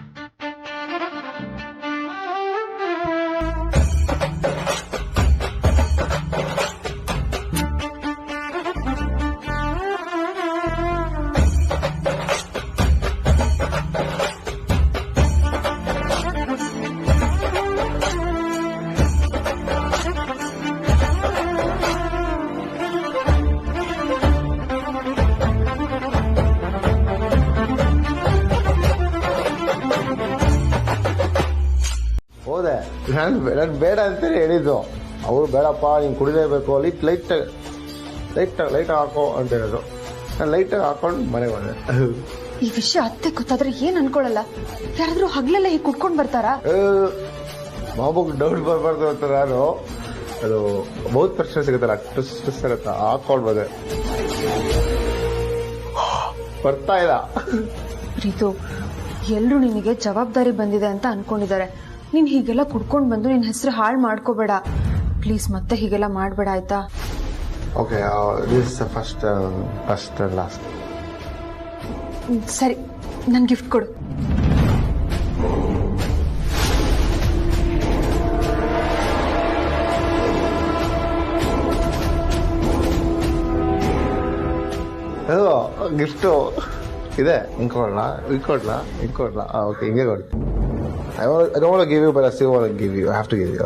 ಹೋದೆ, ನಾನು ಬೇಡ ಅಂತಾನೆ ಹೇಳಿದ್ದು. ಅವರು ಬೇಡಪ್ಪ ನೀನು ಕುಡಿಲೇಬೇಕು, ಲೈಟ್ ಹಾಕೋ ಅಂತ ಹೇಳಿದ್ರು. ನಾನು ಲೈಟಾಗಿ ಹಾಕೊಂಡು ಮನೆಗೆ ಬಂದೆ. ಈ ವಿಷಯ ಅತ್ತೆ ಗೊತ್ತಾದ್ರೆ ಏನ್ ಅನ್ಕೊಳಲ್ಲ? ಯಾರಾದ್ರೂ ಹಗ್ಲೆಲ್ಲ ಹೀಗೆ ಕುಡ್ಕೊಂಡ್ ಬರ್ತಾರಾ? ಮಾಮೂಗ್ ಡೌಟ್ ಬರ್ಬಾರ್ದು ಅಂತ ನಾನು ಅದು ಬಹುತ್ ಪ್ರಶ್ನೆ ಸಿಗುತ್ತಲ್ಲ, ಟ್ವಿಸ್ಟ್ ಸಿಗುತ್ತಾ, ಹಾಕೊಂಡು ಬಂದೆ. ಬರ್ತಾ ಇಲ್ಲ. ಪ್ರೀತು, ಎಲ್ರು ನಿನಗೆ ಜವಾಬ್ದಾರಿ ಬಂದಿದೆ ಅಂತ ಅನ್ಕೊಂಡಿದ್ದಾರೆ. ನೀನ್ ಹೀಗೆಲ್ಲ ಕುಡ್ಕೊಂಡ್ ಬಂದು ನಿನ್ ಹೆಸರು ಹಾಳು ಮಾಡ್ಕೋಬೇಡ ಪ್ಲೀಸ್. ಮತ್ತೆ ಹೀಗೆಲ್ಲ ಮಾಡ್ಬೇಡ ಆಯ್ತಾ? Okay, this is first last. ಸರಿ, ನನ್ ಗಿಫ್ಟ್ ಕೊಡು. ಗಿಫ್ಟು ಇದೆ. ಹಿಂಕೊಡ್ಲಾ ಓಕೆ, ಹಿಂಗೆ ಕೊಡ್ತೀನಿ. I don't want to give you, but I still want to give you. I have to give you.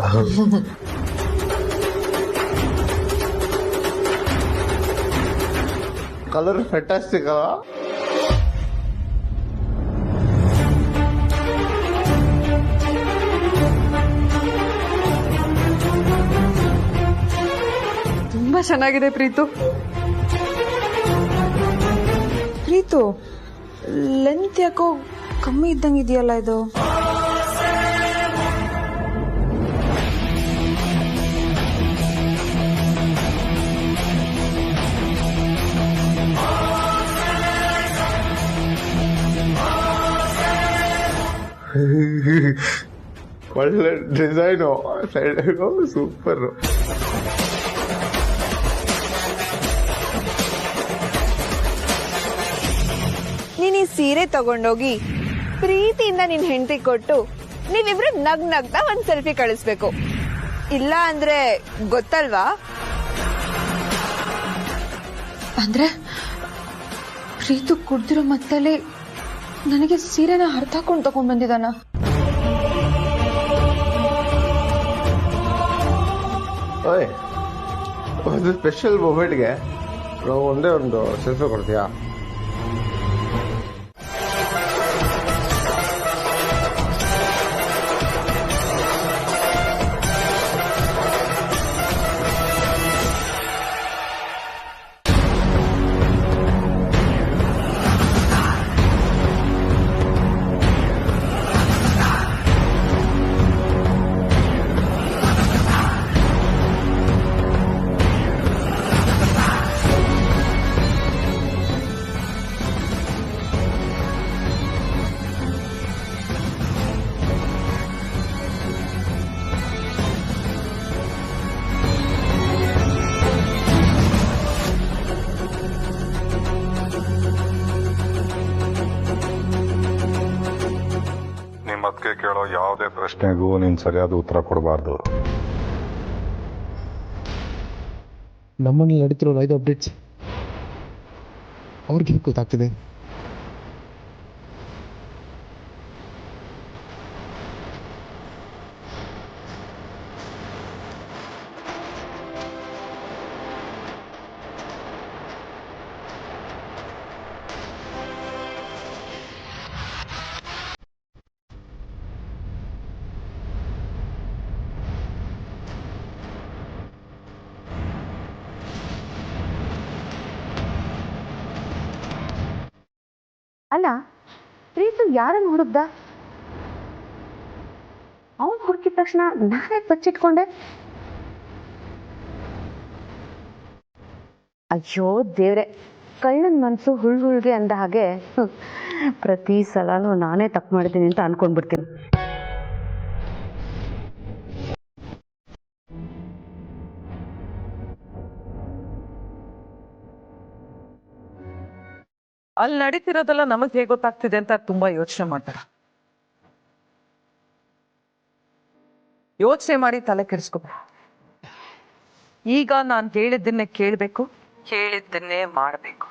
Color fantastic ಅಲ್ಲ? ತುಂಬಾ ಚೆನ್ನಾಗಿದೆ ಪ್ರೀತು. ಪ್ರೀತು, ಲೆಂತ್ ಯಾಕೋ ಕಮ್ಮಿ ಇದ್ದಂಗೆ ಇದೆಯಲ್ಲ ಇದು. ಒಳ್ಳೆ ಡಿಸೈನು, ಸೂಪರ್. ನೀನ್ ಈ ಸೀರೆ ತಗೊಂಡೋಗಿ ಪ್ರೀತಿಯಿಂದ ನಿನ್ ಹೆಂಡತಿ ಕೊಟ್ಟು ನೀವಿಬ್ರು ನಗ್ತಾ ಒಂದ್ ಸೆಲ್ಫಿ ಕಳಿಸ್ಬೇಕು. ಇಲ್ಲ ಅಂದ್ರೆ ಗೊತ್ತಲ್ವಾ? ಅಂದ್ರೆ ಪ್ರೀತು ಕುಡ್ದಿರೋ ಮತ್ತಲ್ಲಿ ನನಗೆ ಸೀರೆನ ಹರ್ತಾಕೊಂಡು ತಗೊಂಡ್ ಬಂದಿದ್ದಾನ. ಓಯ್, ಒಂದು ಸ್ಪೆಷಲ್ ಮೂಮೆಂಟ್ಗೆ ನಾವು ಒಂದೇ ಒಂದು ಸೆಲ್ಫಿ ಕೊಡ್ತೀಯಾ? ಅದಕ್ಕೆ ಕೇಳೋ ಯಾವುದೇ ಪ್ರಶ್ನೆಗೂ ನೀನು ಸರಿಯಾದ ಉತ್ತರ ಕೊಡಬಾರ್ದು. ನಮ್ಮಲ್ಲಿ ನಡೀತಿರೋ 5 ಅಪ್ಡೇಟ್ಸ್ ಅವ್ರಿಗೆ ಗೊತ್ತಾಗ್ತಿದೆ. ಅಲ್ಲ, ಪ್ರೀತು ಯಾರನ್ನು ಹುಡುಕ್ದ? ಅವನು ಹುಡುಕಿದ ತಕ್ಷಣ ನಾನೇ ಬಚ್ಚಿಟ್ಕೊಂಡೆ. ಅಯ್ಯೋ ದೇವ್ರೆ, ಕಳ್ಳನ ಮನಸ್ಸು ಹುಳ್ಹುಳ್ಗೆ ಅಂದ ಹಾಗೆ ಪ್ರತಿ ಸಲನೂ ನಾನೇ ತಪ್ಪು ಮಾಡಿದ್ದೀನಿ ಅಂತ ಅನ್ಕೊಂಡ್ಬಿಡ್ತೀನಿ. ಅಲ್ಲಿ ನಡೀತಿರೋದೆಲ್ಲ ನಮಗ್ ಹೇಗೆ ಗೊತ್ತಾಗ್ತಿದೆ ಅಂತ ತುಂಬಾ ಯೋಚನೆ ಮಾಡ್ತಾರ. ಯೋಚನೆ ಮಾಡಿ ತಲೆ ಕೆಡಿಸ್ಕೋಬೇಡ. ಈಗ ನಾನು ಹೇಳಿದ್ದನ್ನೇ ಕೇಳಬೇಕು, ಹೇಳಿದ್ದನ್ನೇ ಮಾಡಬೇಕು.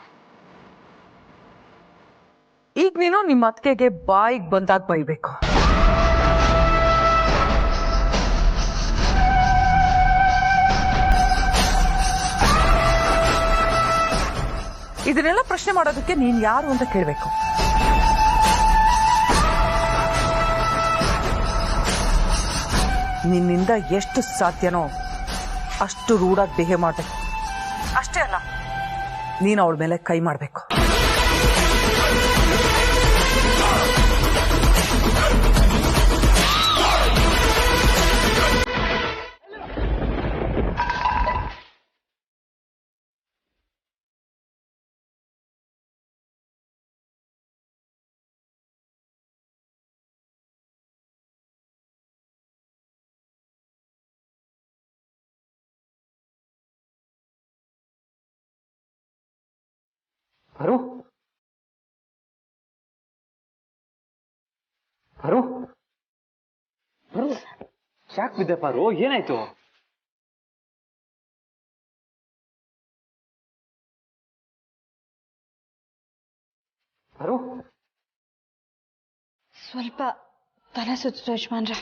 ಈಗ ನೀನು ನಿಮ್ಮ ಅತ್ತಿಗೆಗೆ ಬಾಯಿಗೆ ಬಂದಾಗ ಬೈಬೇಕು. ಇದನ್ನೆಲ್ಲ ಪ್ರಶ್ನೆ ಮಾಡೋದಕ್ಕೆ ನೀನ್ ಯಾರು ಅಂತ ಕೇಳಬೇಕು. ನಿನ್ನಿಂದ ಎಷ್ಟು ಸಾಧ್ಯನೋ ಅಷ್ಟು ರೂಢಾಗಿ ಬಿಹೇವ್ ಮಾಡಬೇಕು. ಅಷ್ಟೇ ಅಲ್ಲ, ನೀನು ಅವಳ ಮೇಲೆ ಕೈ ಮಾಡಬೇಕು. ಪಾರು, ಪಾರು, ಪಾರು, ಶಾಕ್ ಬಿದ್ದೆ ಪಾರು, ಏನಾಯ್ತು? ಸ್ವಲ್ಪ ತಲೆ ಸುತ್ತು ಯಜಮಾನ್ರೆ.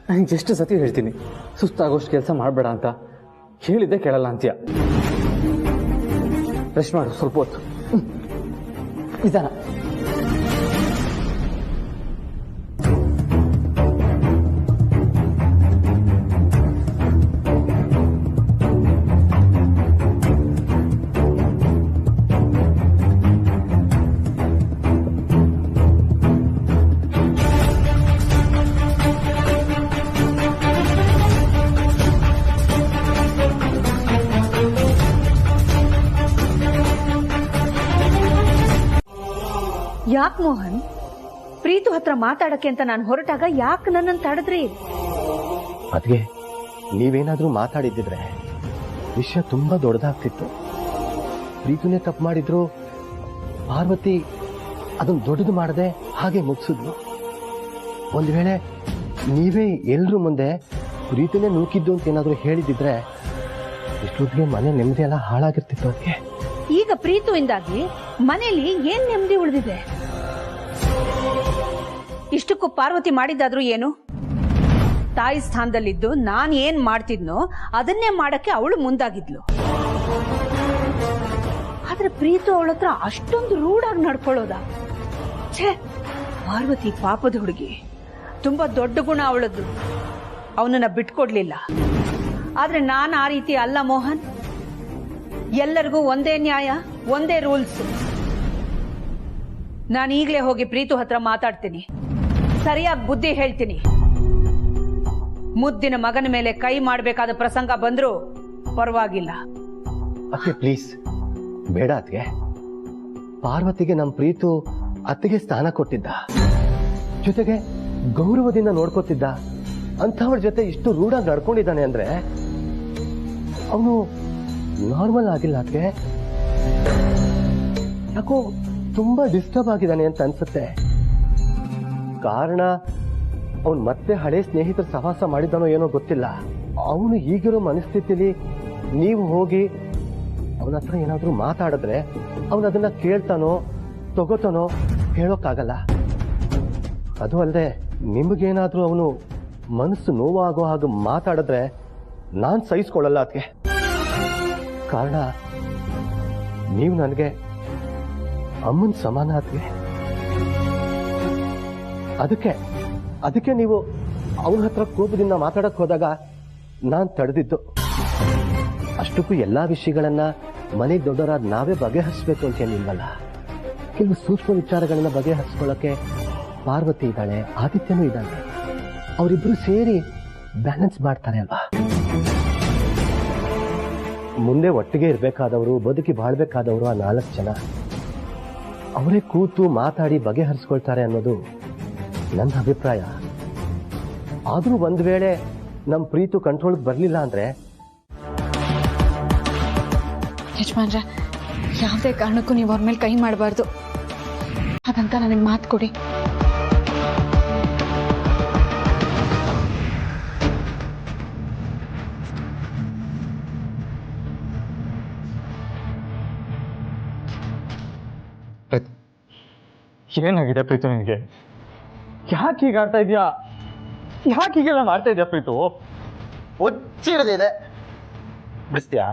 ನನಗೆ ಎಷ್ಟು ಸತಿ ಹೇಳ್ತೀನಿ ಸುಸ್ತಾಗೋಷ್ಟು ಕೆಲಸ ಮಾಡಬೇಡ ಅಂತ. ಹೇಳಿದ್ದೆ ಕೇಳಲ್ಲ ಅಂತೀಯ. ಬ್ರಷ್ ಮಾಡು ಸ್ವಲ್ಪ ಹೊತ್ತು. ನಿಧಾನ. ಯಾಕೆ ಮೋಹನ್, ಪ್ರೀತು ಹತ್ರ ಮಾತಾಡಕ್ಕೆ ಅಂತ ನಾನು ಹೊರಟಾಗ ಯಾಕೆ ನನ್ನನ್ನು ತಡೆದ್ರಿ? ಅದ್ಗೆ ನೀವೇನಾದ್ರೂ ಮಾತಾಡಿದ್ದಿದ್ರೆ ವಿಷಯ ತುಂಬಾ ದೊಡ್ಡದಾಗ್ತಿತ್ತು. ಪ್ರೀತುನೇ ತಪ್ಪು ಮಾಡಿದ್ರು, ಪಾರ್ವತಿ ಅದನ್ನ ದೊಡ್ಡದು ಮಾಡದೆ ಹಾಗೆ ಮುಗಿಸಿದ್ಲು. ಒಂದ್ ವೇಳೆ ನೀವೇ ಎಲ್ರೂ ಮುಂದೆ ಪ್ರೀತಿನೇ ನೂಕಿದ್ದು ಅಂತ ಏನಾದ್ರೂ ಹೇಳಿದಿದ್ರೆ ಇಷ್ಟೊತ್ತಿಗೆ ಮನೆ ನೆಮ್ಮದಿ ಎಲ್ಲ ಹಾಳಾಗಿರ್ತಿತ್ತು. ಅದಕ್ಕೆ ಈಗ ಪ್ರೀತುವಿಂದಾಗಿ ಮನೇಲಿ ಏನ್ ನೆಮ್ಮದಿ ಉಳಿದಿದೆ? ಇಷ್ಟಕ್ಕೂ ಪಾರ್ವತಿ ಮಾಡಿದ್ದಾದ್ರೂ ಏನು? ತಾಯಿ ಸ್ಥಾನದಲ್ಲಿದ್ದು ನಾನ್ ಏನ್ ಮಾಡ್ತಿದ್ನೋ ಅದನ್ನೇ ಮಾಡಕ್ಕೆ ಅವಳು ಮುಂದಾಗಿದ್ಲು. ಆದ್ರೆ ಪ್ರೀತು ಅವಳ ಹತ್ರ ಅಷ್ಟೊಂದು ರೂಢಾಗಿ ನಡ್ಕೊಳ್ಳೋದ? ಛೇ, ಪಾರ್ವತಿ ಪಾಪದ ಹುಡುಗಿ, ತುಂಬಾ ದೊಡ್ಡ ಗುಣ ಅವಳದ್ದು. ಅವನನ್ನ ಬಿಟ್ಕೊಡ್ಲಿಲ್ಲ. ಆದ್ರೆ ನಾನ್ ಆ ರೀತಿ ಅಲ್ಲ ಮೋಹನ್. ಎಲ್ಲರಿಗೂ ಒಂದೇ ನ್ಯಾಯ, ಒಂದೇ ರೂಲ್ಸ್. ನಾನು ಈಗಲೇ ಹೋಗಿ ಪ್ರೀತು ಹತ್ರ ಮಾತಾಡ್ತೀನಿ, ಸರಿಯಾಗಿ ಬುದ್ಧಿ ಹೇಳ್ತೀನಿ. ಮುದ್ದಿನ ಮಗನ ಮೇಲೆ ಕೈ ಮಾಡಬೇಕಾದ ಪ್ರಸಂಗ ಬಂದ್ರೂ ಪರವಾಗಿಲ್ಲ. ಅತ್ತೆ ಪ್ಲೀಸ್ ಬೇಡ ಅತ್ಗೆ. ಪಾರ್ವತಿಗೆ ನಮ್ ಪ್ರೀತು ಅತ್ತಿಗೆ ಸ್ಥಾನ ಕೊಟ್ಟಿದ್ದ, ಜೊತೆಗೆ ಗೌರವದಿಂದ ನೋಡ್ಕೊತಿದ್ದ. ಅಂಥವ್ರ ಜೊತೆ ಇಷ್ಟು ರೂಢಾಗಿ ನಡ್ಕೊಂಡಿದ್ದಾನೆ ಅಂದ್ರೆ ಅವನು ನಾರ್ಮಲ್ ಆಗಿಲ್ಲ. ಅತ್ಗೆ ಯಾಕೋ ತುಂಬಾ ಡಿಸ್ಟರ್ಬ್ ಆಗಿದ್ದಾನೆ ಅಂತ ಅನ್ಸುತ್ತೆ. ಕಾರಣ ಅವನು ಮತ್ತೆ ಹಳೆ ಸ್ನೇಹಿತರ ಸಹವಾಸ ಮಾಡಿದ್ದಾನೋ ಏನೋ ಗೊತ್ತಿಲ್ಲ. ಅವನು ಈಗಿರೋ ಮನಸ್ಥಿತಿಲಿ ನೀವು ಹೋಗಿ ಅವನ ಹತ್ರ ಏನಾದ್ರೂ ಮಾತಾಡಿದ್ರೆ ಅವನು ಅದನ್ನ ಕೇಳ್ತಾನೋ ತಗೋತಾನೋ ಹೇಳೋಕ್ಕಾಗಲ್ಲ. ಅದು ಅಲ್ಲದೆ ನಿಮಗೇನಾದ್ರೂ ಅವನು ಮನಸ್ಸು ನೋವಾಗೋ ಹಾಗೆ ಮಾತಾಡಿದ್ರೆ ನಾನ್ ಸಹಿಸ್ಕೊಳ್ಳಲ್ಲ ಅದಕ್ಕೆ. ಕಾರಣ ನೀವು ನನಗೆ ಅಮ್ಮನ ಸಮಾನ ಅದಕ್ಕೆ. ಅದಕ್ಕೆ ನೀವು ಅವನ ಹತ್ರ ಕೋಪದಿಂದ ಮಾತಾಡಕ್ ಹೋದಾಗ ನಾನ್ ತಡೆದಿದ್ದು. ಅಷ್ಟಕ್ಕೂ ಎಲ್ಲಾ ವಿಷಯಗಳನ್ನ ಮನೆ ದೊಡ್ಡವರಾದ ನಾವೇ ಬಗೆಹರಿಸ್ಬೇಕು ಅಂತ ಏನಿಲ್ವಲ್ಲ. ಕೆಲವು ಸೂಕ್ಷ್ಮ ವಿಚಾರಗಳನ್ನ ಬಗೆಹರಿಸ್ಕೊಳ್ಳಕ್ಕೆ ಪಾರ್ವತಿ ಇದ್ದಾಳೆ, ಆದಿತ್ಯನೂ ಇದ್ದಾನೆ. ಅವರಿಬ್ರು ಸೇರಿ ಬ್ಯಾಲೆನ್ಸ್ ಮಾಡ್ತಾರೆ ಅಲ್ವಾ. ಮುಂದೆ ಒಟ್ಟಿಗೆ ಇರ್ಬೇಕಾದವರು, ಬದುಕಿ ಬಾಳ್ಬೇಕಾದವರು ಆ 4 ಜನ ಅವರೇ ಕೂತು ಮಾತಾಡಿ ಬಗೆಹರಿಸ್ಕೊಳ್ತಾರೆ ಅನ್ನೋದು ನನ್ನ ಅಭಿಪ್ರಾಯ. ಆದ್ರೂ ಒಂದ್ ವೇಳೆ ನಮ್ ಪ್ರೀತು ಕಂಟ್ರೋಲ್ಗೆ ಬರ್ಲಿಲ್ಲ ಅಂದ್ರೆ ಯಜಮಾನ್ರೆ, ಯಾವುದೇ ಕಾರಣಕ್ಕೂ ನೀವು ಅವ್ರ ಮೇಲೆ ಕೈ ಮಾಡಬಾರ್ದು. ಹಾಗಂತ ನನಗೆ ಮಾತು ಕೊಡಿ. ಏನಾಗಿದೆ ಪ್ರೀತು ನಿನಗೆ? ಯಾಕೆ ಹೀಗೆ ಆಡ್ತಾ ಇದೆಯಾ? ಯಾಕೆ ಹೀಗೆಲ್ಲ ಮಾಡ್ತಾ ಇದೆಯಾ ಪ್ರೀತು? ಒಚ್ಚಿರದಿದೆ ಬಿಡ್ತೀಯಾ?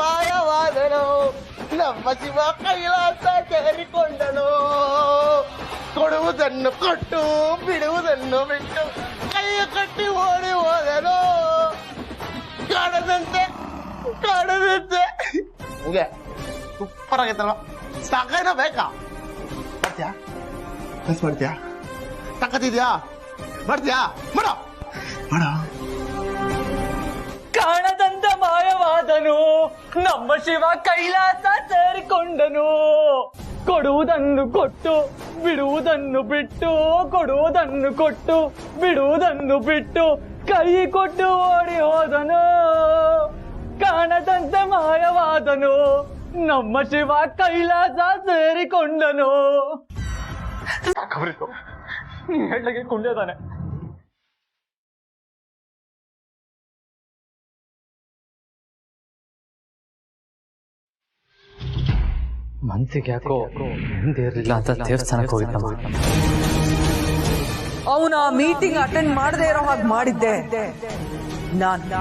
ಮಾಯವಾದನು ನಮ್ಮ ಶಿವ ಕೈಲಾಸ ಸೇರಿಕೊಂಡನು. ಕೊಡುವುದನ್ನು ಕೊಟ್ಟು ಬಿಡುವುದನ್ನು ಬಿಟ್ಟು ಕೈಯ ಕಟ್ಟಿ ಓಡಿ ಹೋದನು. ಕಾಡದಂತೆ ಹಂಗೆ ಸೂಪರ್ ಆಗೈತಲ್ವ? ಸಾಕೇನ ಬೇಕಾ? ಮಾಡ್ತೀಯಾ? ಮಿಸ್ ಮಾಡ್ತೀಯಾ? ತಾಕತ್ತಿದ್ಯಾ? ಮಾಡ್ತೀಯಾ? ಮಾಡೋ ಕಾಣದಂತ ಮಾಯವಾದನು ನಮ್ಮ ಶಿವ ಕೈಲಾಸ ಸೇರಿಕೊಂಡನು. ಕೊಡುವುದನ್ನು ಕೊಟ್ಟು ಬಿಡುವುದನ್ನು ಬಿಟ್ಟು, ಕೊಡುವುದನ್ನು ಕೊಟ್ಟು ಬಿಡುವುದನ್ನು ಬಿಟ್ಟು ಕೈ ಕೊಟ್ಟು ಓಡಿ ಹೋದನು, ಕಾಣದಂತೆ ಮಾಯವಾದನು, ನಮ್ಮ ಶಿವ ಕೈಲಾಸ ಸೇರಿಕೊಂಡನು. ನೀ ಹೇಳಗೆ ಕುಂಡಿದಾನೆ. ಮನ್ಸಿಗೆ ಯಾಕೋ ಹಿಂದೆ ಇರಲಿಲ್ಲ ಅಂತ ದೇವಸ್ಥಾನಕ್ಕೆ ಹೋಗಿದ್ದ. ಅವನ ಮೀಟಿಂಗ್ ಅಟೆಂಡ್ ಮಾಡದೇ ಇರೋ ಹಾಗೆ ಮಾಡಿದ್ದೆ ನಾನು.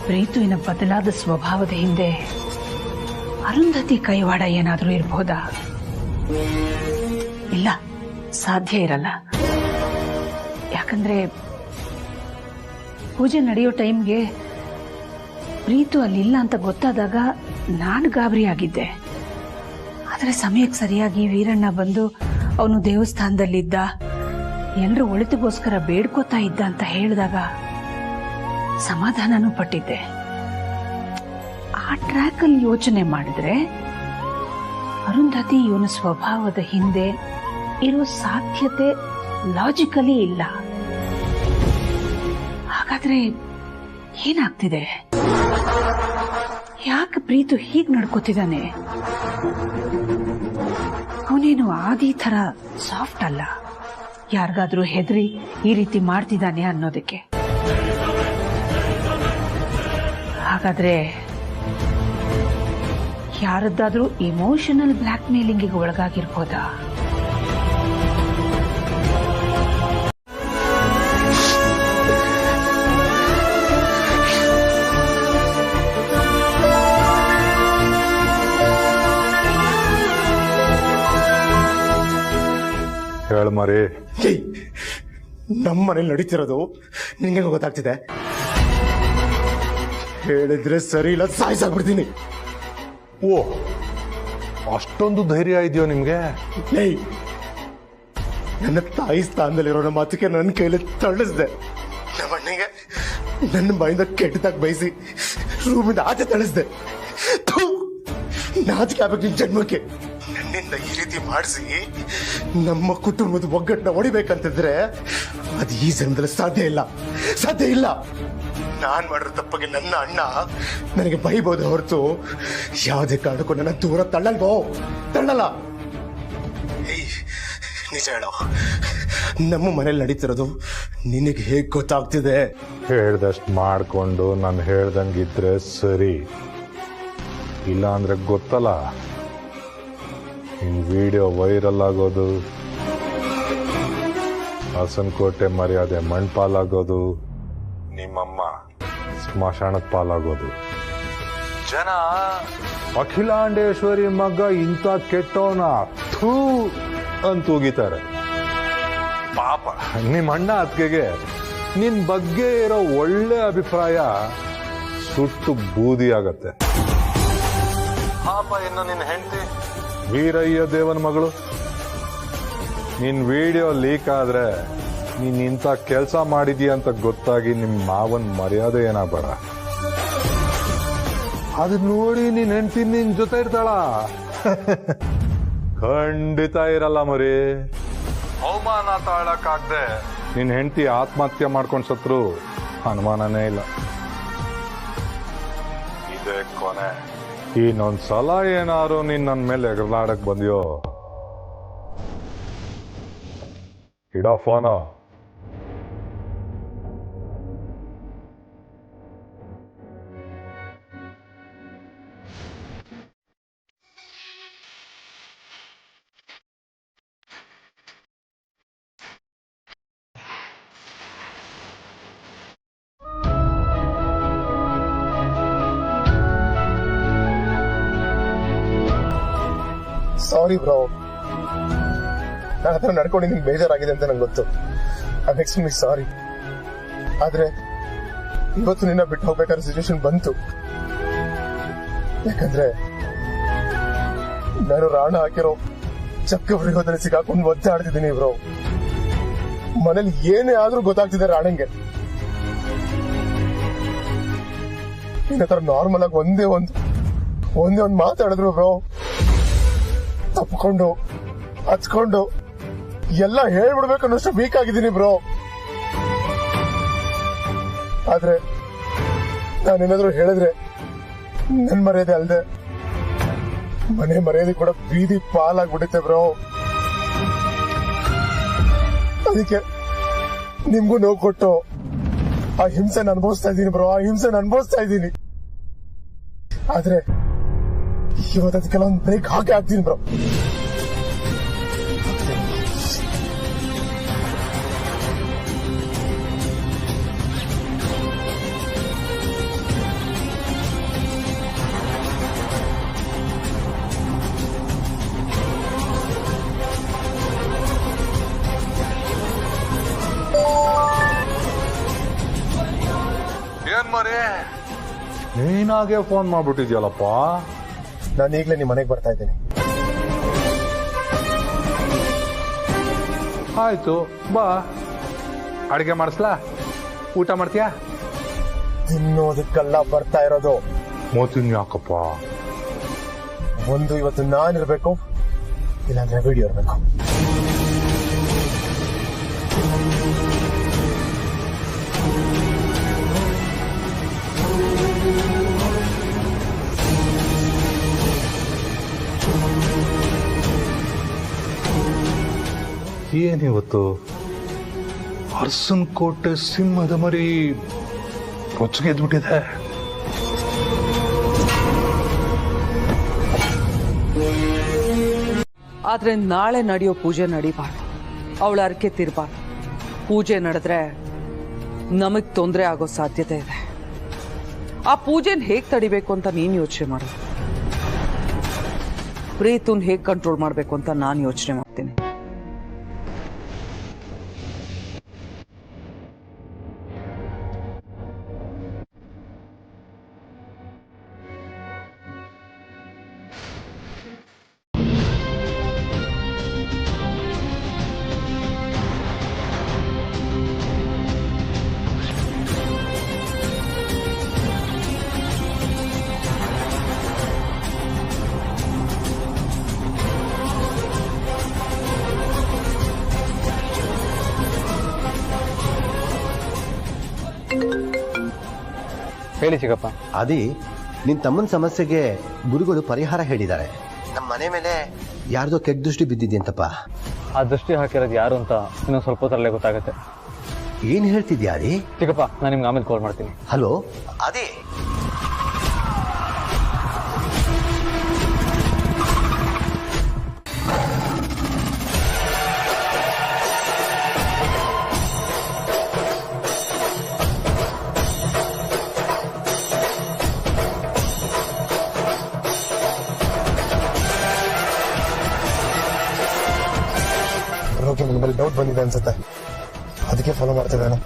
ಪ್ರೀತುವಿನ ಬದಲಾದ ಸ್ವಭಾವದ ಹಿಂದೆ ಅರುಂಧತಿ ಕೈವಾಡ ಏನಾದ್ರೂ ಇರಬಹುದಾ? ಇಲ್ಲ, ಸಾಧ್ಯ ಇರಲ್ಲ. ಯಾಕಂದ್ರೆ ಪೂಜೆ ನಡೆಯೋ ಟೈಮ್ಗೆ ಪ್ರೀತು ಅಲ್ಲಿಲ್ಲ ಅಂತ ಗೊತ್ತಾದಾಗ ನಾನು ಗಾಬರಿ ಆಗಿದ್ದೆ. ಆದರೆ ಸಮಯಕ್ಕೆ ಸರಿಯಾಗಿ ವೀರಣ್ಣ ಬಂದು ಅವನು ದೇವಸ್ಥಾನದಲ್ಲಿದ್ದ, ಎಲ್ಲರೂ ಒಳಿತಿಗೋಸ್ಕರ ಬೇಡ್ಕೋತಾ ಇದ್ದ ಅಂತ ಹೇಳಿದಾಗ ಸಮಾಧಾನನೂ ಪಟ್ಟಿದ್ದೆ. ಆ ಟ್ರ್ಯಾಕ್ ಅಲ್ಲಿ ಯೋಚನೆ ಮಾಡಿದ್ರೆ ಅರುಂಧತಿ ಇವನ ಸ್ವಭಾವದ ಹಿಂದೆ ಇರೋ ಸಾಧ್ಯತೆ ಲಾಜಿಕಲಿ ಇಲ್ಲ. ಹಾಗಾದ್ರೆ ಏನಾಗ್ತಿದೆ? ಯಾಕೆ ಪ್ರೀತು ಹೀಗ್ ನಡ್ಕೋತಿದ್ದಾನೆ? ಅವನೇನು ಆದಿ ತರ ಸಾಫ್ಟ್ ಅಲ್ಲ, ಯಾರಿಗಾದ್ರೂ ಹೆದರಿ ಈ ರೀತಿ ಮಾಡ್ತಿದ್ದಾನೆ ಅನ್ನೋದಕ್ಕೆ. ಹಾಗಾದ್ರೆ ಯಾರದ್ದಾದ್ರೂ ಇಮೋಷನಲ್ ಬ್ಲ್ಯಾಕ್ ಮೇಲಿಂಗಿಗೆ ಒಳಗಾಗಿರ್ಬೋದಾ? ಹೇಳ ಮರಿ. ನಮ್ಮ ಮನೇಲಿ ನಡೀತಿರೋದು ನಿಂಗೆ ಗೊತ್ತಾಗ್ತಿದೆ? ಹೇಳಿದ್ರೆ ಸರಿ ಇಲ್ಲ ಸಾಯಿಸಾಗ್ಬಿಡ್ತೀನಿ. ಓ, ಅಷ್ಟೊಂದು ಧೈರ್ಯ ಇದೆಯೋ ನಿಮ್ಗೆ? ನನ್ನ ತಾಯಿ ಸ್ಥಾನದಲ್ಲಿರೋ ನಮ್ಮ ಮಾತಿಗೆ ನನ್ನ ಕೈಲಿ ತಳ್ಳಿಸ್ದೆ. ನಮ್ಮ ಅಣ್ಣಗೆ ನನ್ನ ಬಾಯಿಂದ ಕೆಟ್ಟದಾಗ ಬಯಸಿ ರೂಮಿಂದ ಆಚೆ ತಳಿಸ್ದೆ. ನಾಚಿಕೆ ಆಗ್ಬೇಕು ನಿನ್ ಜನ್ಮಕ್ಕೆ. ನನ್ನಿಂದ ಈ ರೀತಿ ಮಾಡಿಸಿ ನಮ್ಮ ಕುಟುಂಬದ ಒಗ್ಗಟ್ಟನ್ನ ಹೊಡಿಬೇಕಂತಿದ್ರೆ ಅದು ಈ ಜನ್ಮದಲ್ಲಿ ಸಾಧ್ಯ ಇಲ್ಲ, ಸಾಧ್ಯ ಇಲ್ಲ. ನಾನ್ ಮಾಡಿರೋ ತಪ್ಪಿಗೆ ನನ್ನ ಅಣ್ಣ ನನಗೆ ಬೈಬೋದು ಹೊರತು ಯಾವುದೇ ಕಾರಣಕ್ಕೂ ನನ್ನ ದೂರ ತಳ್ಳಲ್ಲ. ನಿಜ ಹೇಳೋ, ನಮ್ಮ ಮನೇಲಿ ನಡೀತಿರೋದು ನಿನಗೆ ಹೇಗ್ ಗೊತ್ತಾಗ್ತಿದೆ? ಹೇಳ್ದಷ್ಟು ಮಾಡ್ಕೊಂಡು ನಾನು ಹೇಳ್ದಂಗಿದ್ರೆ ಸರಿ, ಇಲ್ಲ ಅಂದ್ರೆ ಗೊತ್ತಲ್ಲ ನಿನ್ ವಿಡಿಯೋ ವೈರಲ್ ಆಗೋದು, ಹಾಸನಕೋಟೆ ಮರ್ಯಾದೆ ಮಣ್ಪಾಲಾಗೋದು, ನಿಮ್ಮಮ್ಮ ಸ್ಮಶಾನದ ಪಾಲಾಗೋದು. ಜನ ಅಖಿಲಾಂಡೇಶ್ವರಿ ಮಗ ಇಂಥ ಕೆಟ್ಟವನ ಥೂ ಅಂತ ಹೋಗಿತಾರೆ. ಪಾಪ ನಿಮ್ಮ ಅಣ್ಣ ಅತ್ತಿಗೆಗೆ ನಿನ್ ಬಗ್ಗೆ ಇರೋ ಒಳ್ಳೆ ಅಭಿಪ್ರಾಯ ಸುಟ್ಟು ಬೂದಿ ಆಗತ್ತೆ. ಪಾಪ ಇನ್ನು ನಿನ್ನ ಹೆಂಡತಿ ವೀರಯ್ಯ ದೇವನ ಮಗಳು, ನಿನ್ ವಿಡಿಯೋ ಲೀಕ್ ಆದ್ರೆ ನೀನ್ ಇಂಥ ಕೆಲಸ ಮಾಡಿದೀಯ ಅಂತ ಗೊತ್ತಾಗಿ ನಿಮ್ ಮಾವನ್ ಮರ್ಯಾದೆ ಏನಾಗಬೇಡ. ಅದ್ ನೋಡಿ ನಿನ್ ಹೆಂಡತಿ ನಿನ್ ಜೊತೆ ಇರ್ತಾಳ? ಖಂಡಿತ ಇರಲ್ಲ ಮರಿ. ಅವಮಾನ ತಾಳಕ್ಕಾಗ್ದೆ ನಿನ್ ಹೆಂಡತಿ ಆತ್ಮಹತ್ಯೆ ಮಾಡ್ಕೊಂಡ್ ಸತ್ರು ಅನುಮಾನನೇ ಇಲ್ಲ. ಇದೇ ಕೊನೆ. ಇನ್ನೊಂದ್ಸಲ ಏನಾರು ನೀನ್ ನನ್ ಮೇಲೆ ಎಗರ್ಲಾಡಕ್ ಬಂದ್ಯೋ, ಇಡೋ ಫೋನು. ಸಾರಿ ಬ್ರೋ, ನಾನು ಹತ್ರ ನಡ್ಕೊಂಡು ನಿಮ್ಗೆ ಬೇಜಾರಾಗಿದೆ ಅಂತ ನಂಗೆ ಗೊತ್ತು. I extremely sorry. ಆದ್ರೆ ಇವತ್ತು ನಿನ್ನ ಬಿಟ್ಟು ಹೋಗ್ಬೇಕಾದ್ರೆ ಸಿಚುವೇಶನ್ ಬಂತು. ಯಾಕಂದ್ರೆ ನಾನು ರಾಣ ಹಾಕಿರೋ ಚಕ್ರವ್ಯೂಹದಲ್ಲಿ ಸಿಕ್ಕಾಕೊಂಡು ಒದ್ದಾಡ್ತಿದ್ದೀನಿ ಬ್ರೋ. ಮನೇಲಿ ಏನೇ ಆದ್ರೂ ಗೊತ್ತಾಗ್ತಿದೆ ರಾಣಂಗೆ. ನಿನ್ನ ಹತ್ರ ನಾರ್ಮಲ್ ಆಗಿ ಒಂದೇ ಒಂದು ಮಾತಾಡಿದ್ರು ಬ್ರೋ, ತಪ್ಕೊಂಡು ಹಚ್ಕೊಂಡು ಎಲ್ಲ ಹೇಳ್ಬಿಡ್ಬೇಕು ಅನ್ನೋಷ್ಟು ವೀಕ್ ಆಗಿದ್ದೀನಿ ಬ್ರೋ. ಆದ್ರೆ ನಾನೇನಾದ್ರೂ ಹೇಳಿದ್ರೆ ನನ್ ಮರ್ಯಾದೆ ಅಲ್ದೆ ಮನೆ ಮರ್ಯಾದೆ ಕೂಡ ಬೀದಿ ಪಾಲಾಗ್ಬಿಡುತ್ತೆ ಬ್ರೋ. ಅದಕ್ಕೆ ನಿಮ್ಗೂ ನೋವು ಕೊಟ್ಟು ಆ ಹಿಂಸೆನ ಅನುಭವಿಸ್ತಾ ಇದ್ದೀನಿ ಬ್ರೋ, ಆ ಹಿಂಸೆನ ಅನುಭವಿಸ್ತಾ ಇದ್ದೀನಿ. ಆದ್ರೆ ಇವತ್ತು ಅದಕ್ಕೆಲ್ಲ ಒಂದು ಬ್ರೇಕ್ ಹಾಕಿ ಹಾಕ್ತೀನಿ ಬ್ರೋ. ಏನ್ ಮರೇ ನೀನಾಗೆ ಫೋನ್ ಮಾಡ್ಬಿಟ್ಟಿದ್ಯಲ್ಲಪ್ಪ. ನಾನು ಈಗಲೇ ನಿಮ್ಮ ಮನೆಗೆ ಬರ್ತಾ ಇದ್ದೀನಿ. ಆಯ್ತು ಬಾ, ಅಡಿಗೆ ಮಾಡಿಸ್ಲಾ? ಊಟ ಮಾಡ್ತೀಯಾ? ತಿನ್ನೋದಕ್ಕೆಲ್ಲ ಬರ್ತಾ ಇರೋದು. ಮೋತಿನ್ ಯಾಕಪ್ಪ? ಒಂದು ಇವತ್ತು ನಾನಿರ್ಬೇಕು, ಇಲ್ಲಾಂದ್ರೆ ವಿಡಿಯೋ ಇರ್ಬೇಕು. ಏನಿವತ್ತು ಅರಸನ್ ಕೋಟೆ ಸಿಂಹದ ಮರಿ ರೊಚ್ಚಿಗೆ ಎದ್ಬಿಟ್ಟಿದೆ. ಆದ್ರೆ ನಾಳೆ ನಡೆಯೋ ಪೂಜೆ ನಡಿಬಾರ್ದು, ಅವಳ ಅರಕೆ ತೀರ್ಬಾರ್ದು. ಪೂಜೆ ನಡೆದ್ರೆ ನಮಗ್ ತೊಂದರೆ ಆಗೋ ಸಾಧ್ಯತೆ ಇದೆ. ಆ ಪೂಜೆನ ಹೇಗ್ ತಡಿಬೇಕು ಅಂತ ನೀನ್ ಯೋಚನೆ ಮಾಡು. ಪ್ರೀತುನ್ ಹೇಗ್ ಕಂಟ್ರೋಲ್ ಮಾಡ್ಬೇಕು ಅಂತ ನಾನು ಯೋಚನೆ ಮಾಡ್ತೀನಿ. ಹೇಳಿ ಚಿಕ್ಕಪ್ಪ. ಆದಿ, ನಿನ್ ತಮ್ಮನ ಸಮಸ್ಯೆಗೆ ಗುರುಗಳು ಪರಿಹಾರ ಹೇಳಿದ್ದಾರೆ. ನಮ್ಮ ಮನೆ ಮೇಲೆ ಯಾರ್ದೋ ಕೆಟ್ಟ ದೃಷ್ಟಿ ಬಿದ್ದಿದ್ಯಂತಪ್ಪ. ಆ ದೃಷ್ಟಿ ಹಾಕಿರೋದು ಯಾರು ಅಂತ ಇನ್ನೊಂದು ಸ್ವಲ್ಪ ಹೊತ್ತರಲ್ಲೇ ಗೊತ್ತಾಗುತ್ತೆ. ಏನ್ ಹೇಳ್ತಿದ್ಯಾ ಆದಿ? ಚಿಕ್ಕಪ್ಪ, ನಾನು ನಿಮ್ಗೆ ಆಮೇಲೆ ಕಾಲ್ ಮಾಡ್ತೀನಿ. ಹಲೋ ಆದಿ. ನನ್ನ ಮೇಲೆ ಡೌಟ್ ಬಂದಿದೆ ಅನ್ಸುತ್ತೆ, ಅದಕ್ಕೆ ಫಾಲೋ ಮಾಡ್ತಿದ್ದಾನೆ.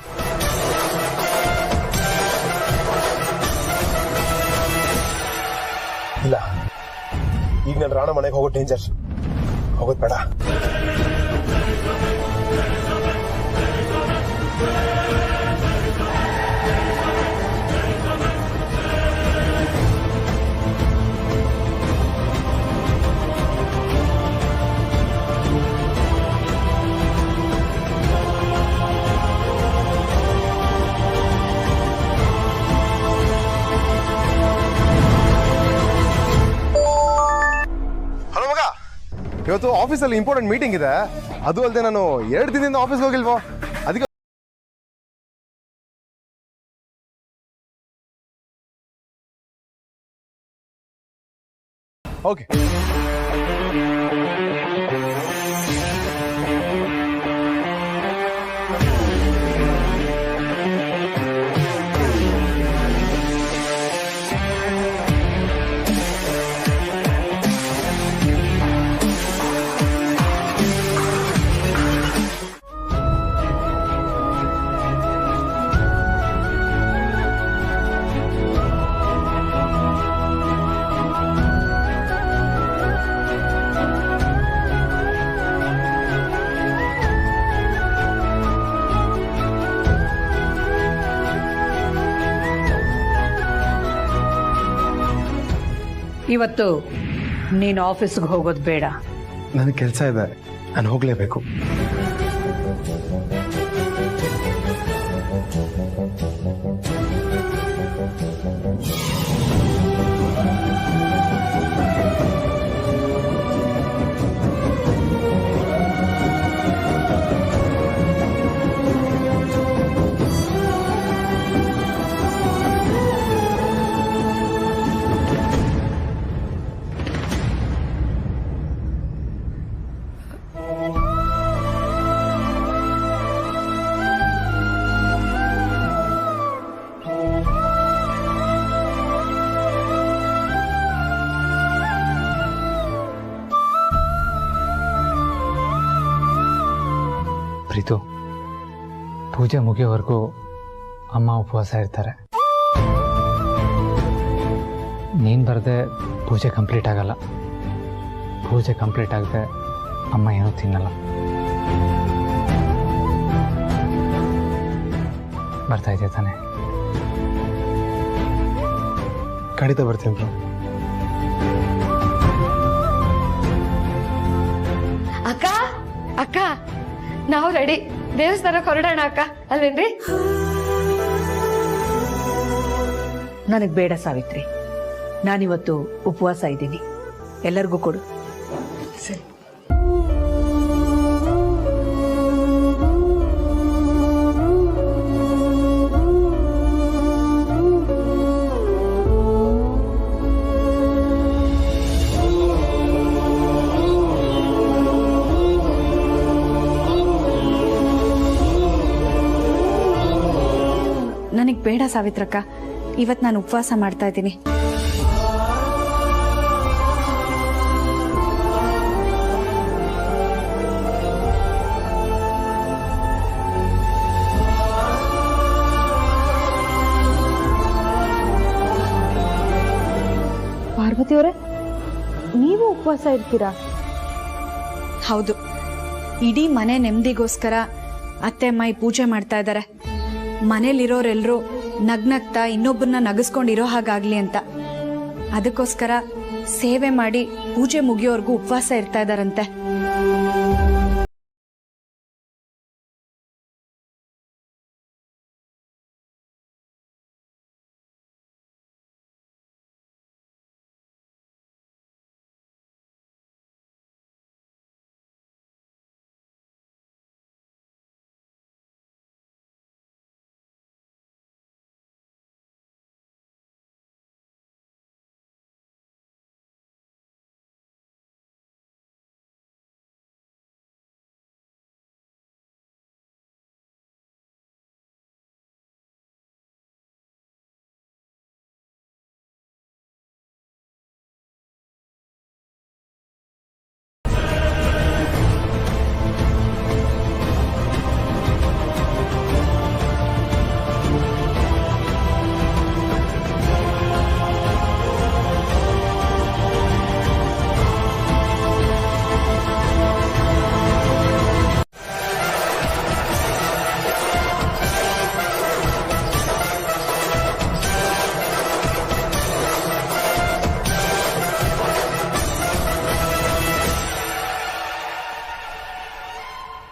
ಇಲ್ಲ, ಈಗ ನಾನು ರಾಣ ಮನೆಗೆ ಹೋಗೋ ಡೇಂಜರ್, ಹೋಗೋದು ಬೇಡ. ಇವತ್ತು ಆಫೀಸಲ್ಲಿ ಇಂಪಾರ್ಟೆಂಟ್ ಮೀಟಿಂಗ್ ಇದೆ, ಅದು ಅಲ್ಲದೆ ನಾನು 2 ದಿನದಿಂದ ಆಫೀಸ್ಗೆ ಹೋಗಿಲ್ವೋ, ಅದಕ್ಕೆ ಓಕೆ. ಇವತ್ತು ನೀನು ಆಫೀಸ್ಗೆ ಹೋಗೋದು ಬೇಡ. ನನಗೆ ಕೆಲಸ ಇದೆ, ನಾನು ಹೋಗ್ಲೇಬೇಕು. ಪ್ರೀತು, ಪೂಜೆ ಮುಗಿಯೋವರೆಗೂ ಅಮ್ಮ ಉಪವಾಸ ಇರ್ತಾರೆ. ನೀನು ಬರದೆ ಪೂಜೆ ಕಂಪ್ಲೀಟ್ ಆಗಲ್ಲ. ಪೂಜೆ ಕಂಪ್ಲೀಟ್ ಆಗದೆ ಅಮ್ಮ ಏನೂ ತಿನ್ನಲ್ಲ. ಬರ್ತಾ ಇದೆಯಾ ತಾನೆ? ಖಂಡಿತ ಬರ್ತೀನಿ ಬ್ರೋ. ಅಕ್ಕ ಅಕ್ಕ, ನಾವು ರೆಡಿ, ದೇವಸ್ಥಾನಕ್ಕೆ ಹೊರಡೋಣ ಅಕ್ಕ, ಅಲ್ವೇನ್ರಿ? ನನಗೆ ಬೇಡ ಸಾವಿತ್ರಿ, ನಾನಿವತ್ತು ಉಪವಾಸ ಇದ್ದೀನಿ. ಎಲ್ಲರಿಗೂ ಕೊಡು. ಸರಿ. ನನಗೆ ಬೇಡ ಸಾವಿತ್ರಕ್ಕ, ಇವತ್ತು ನಾನು ಉಪವಾಸ ಮಾಡ್ತಾ ಇದ್ದೀನಿ. ಪಾರ್ವತಿಯವರೇ, ನೀವು ಉಪವಾಸ ಇರ್ತೀರಾ? ಹೌದು, ಇಡೀ ಮನೆ ನೆಮ್ಮದಿಗೋಸ್ಕರ ಅತ್ತೆ ಅಮ್ಮ ಈ ಪೂಜೆ ಮಾಡ್ತಾ ಇದ್ದಾರೆ. ಮನೇಲಿರೋರೆಲ್ಲರೂ ನಗ್ನಗ್ತಾ ಇನ್ನೊಬ್ಬರನ್ನ ನಗಿಸ್ಕೊಂಡಿರೋ ಹಾಗಾಗ್ಲಿ ಅಂತ. ಅದಕ್ಕೋಸ್ಕರ ಸೇವೆ ಮಾಡಿ ಪೂಜೆ ಮುಗಿಯೋವರೆಗೂ ಉಪವಾಸ ಇರ್ತಾ ಇದ್ದಾರಂತೆ.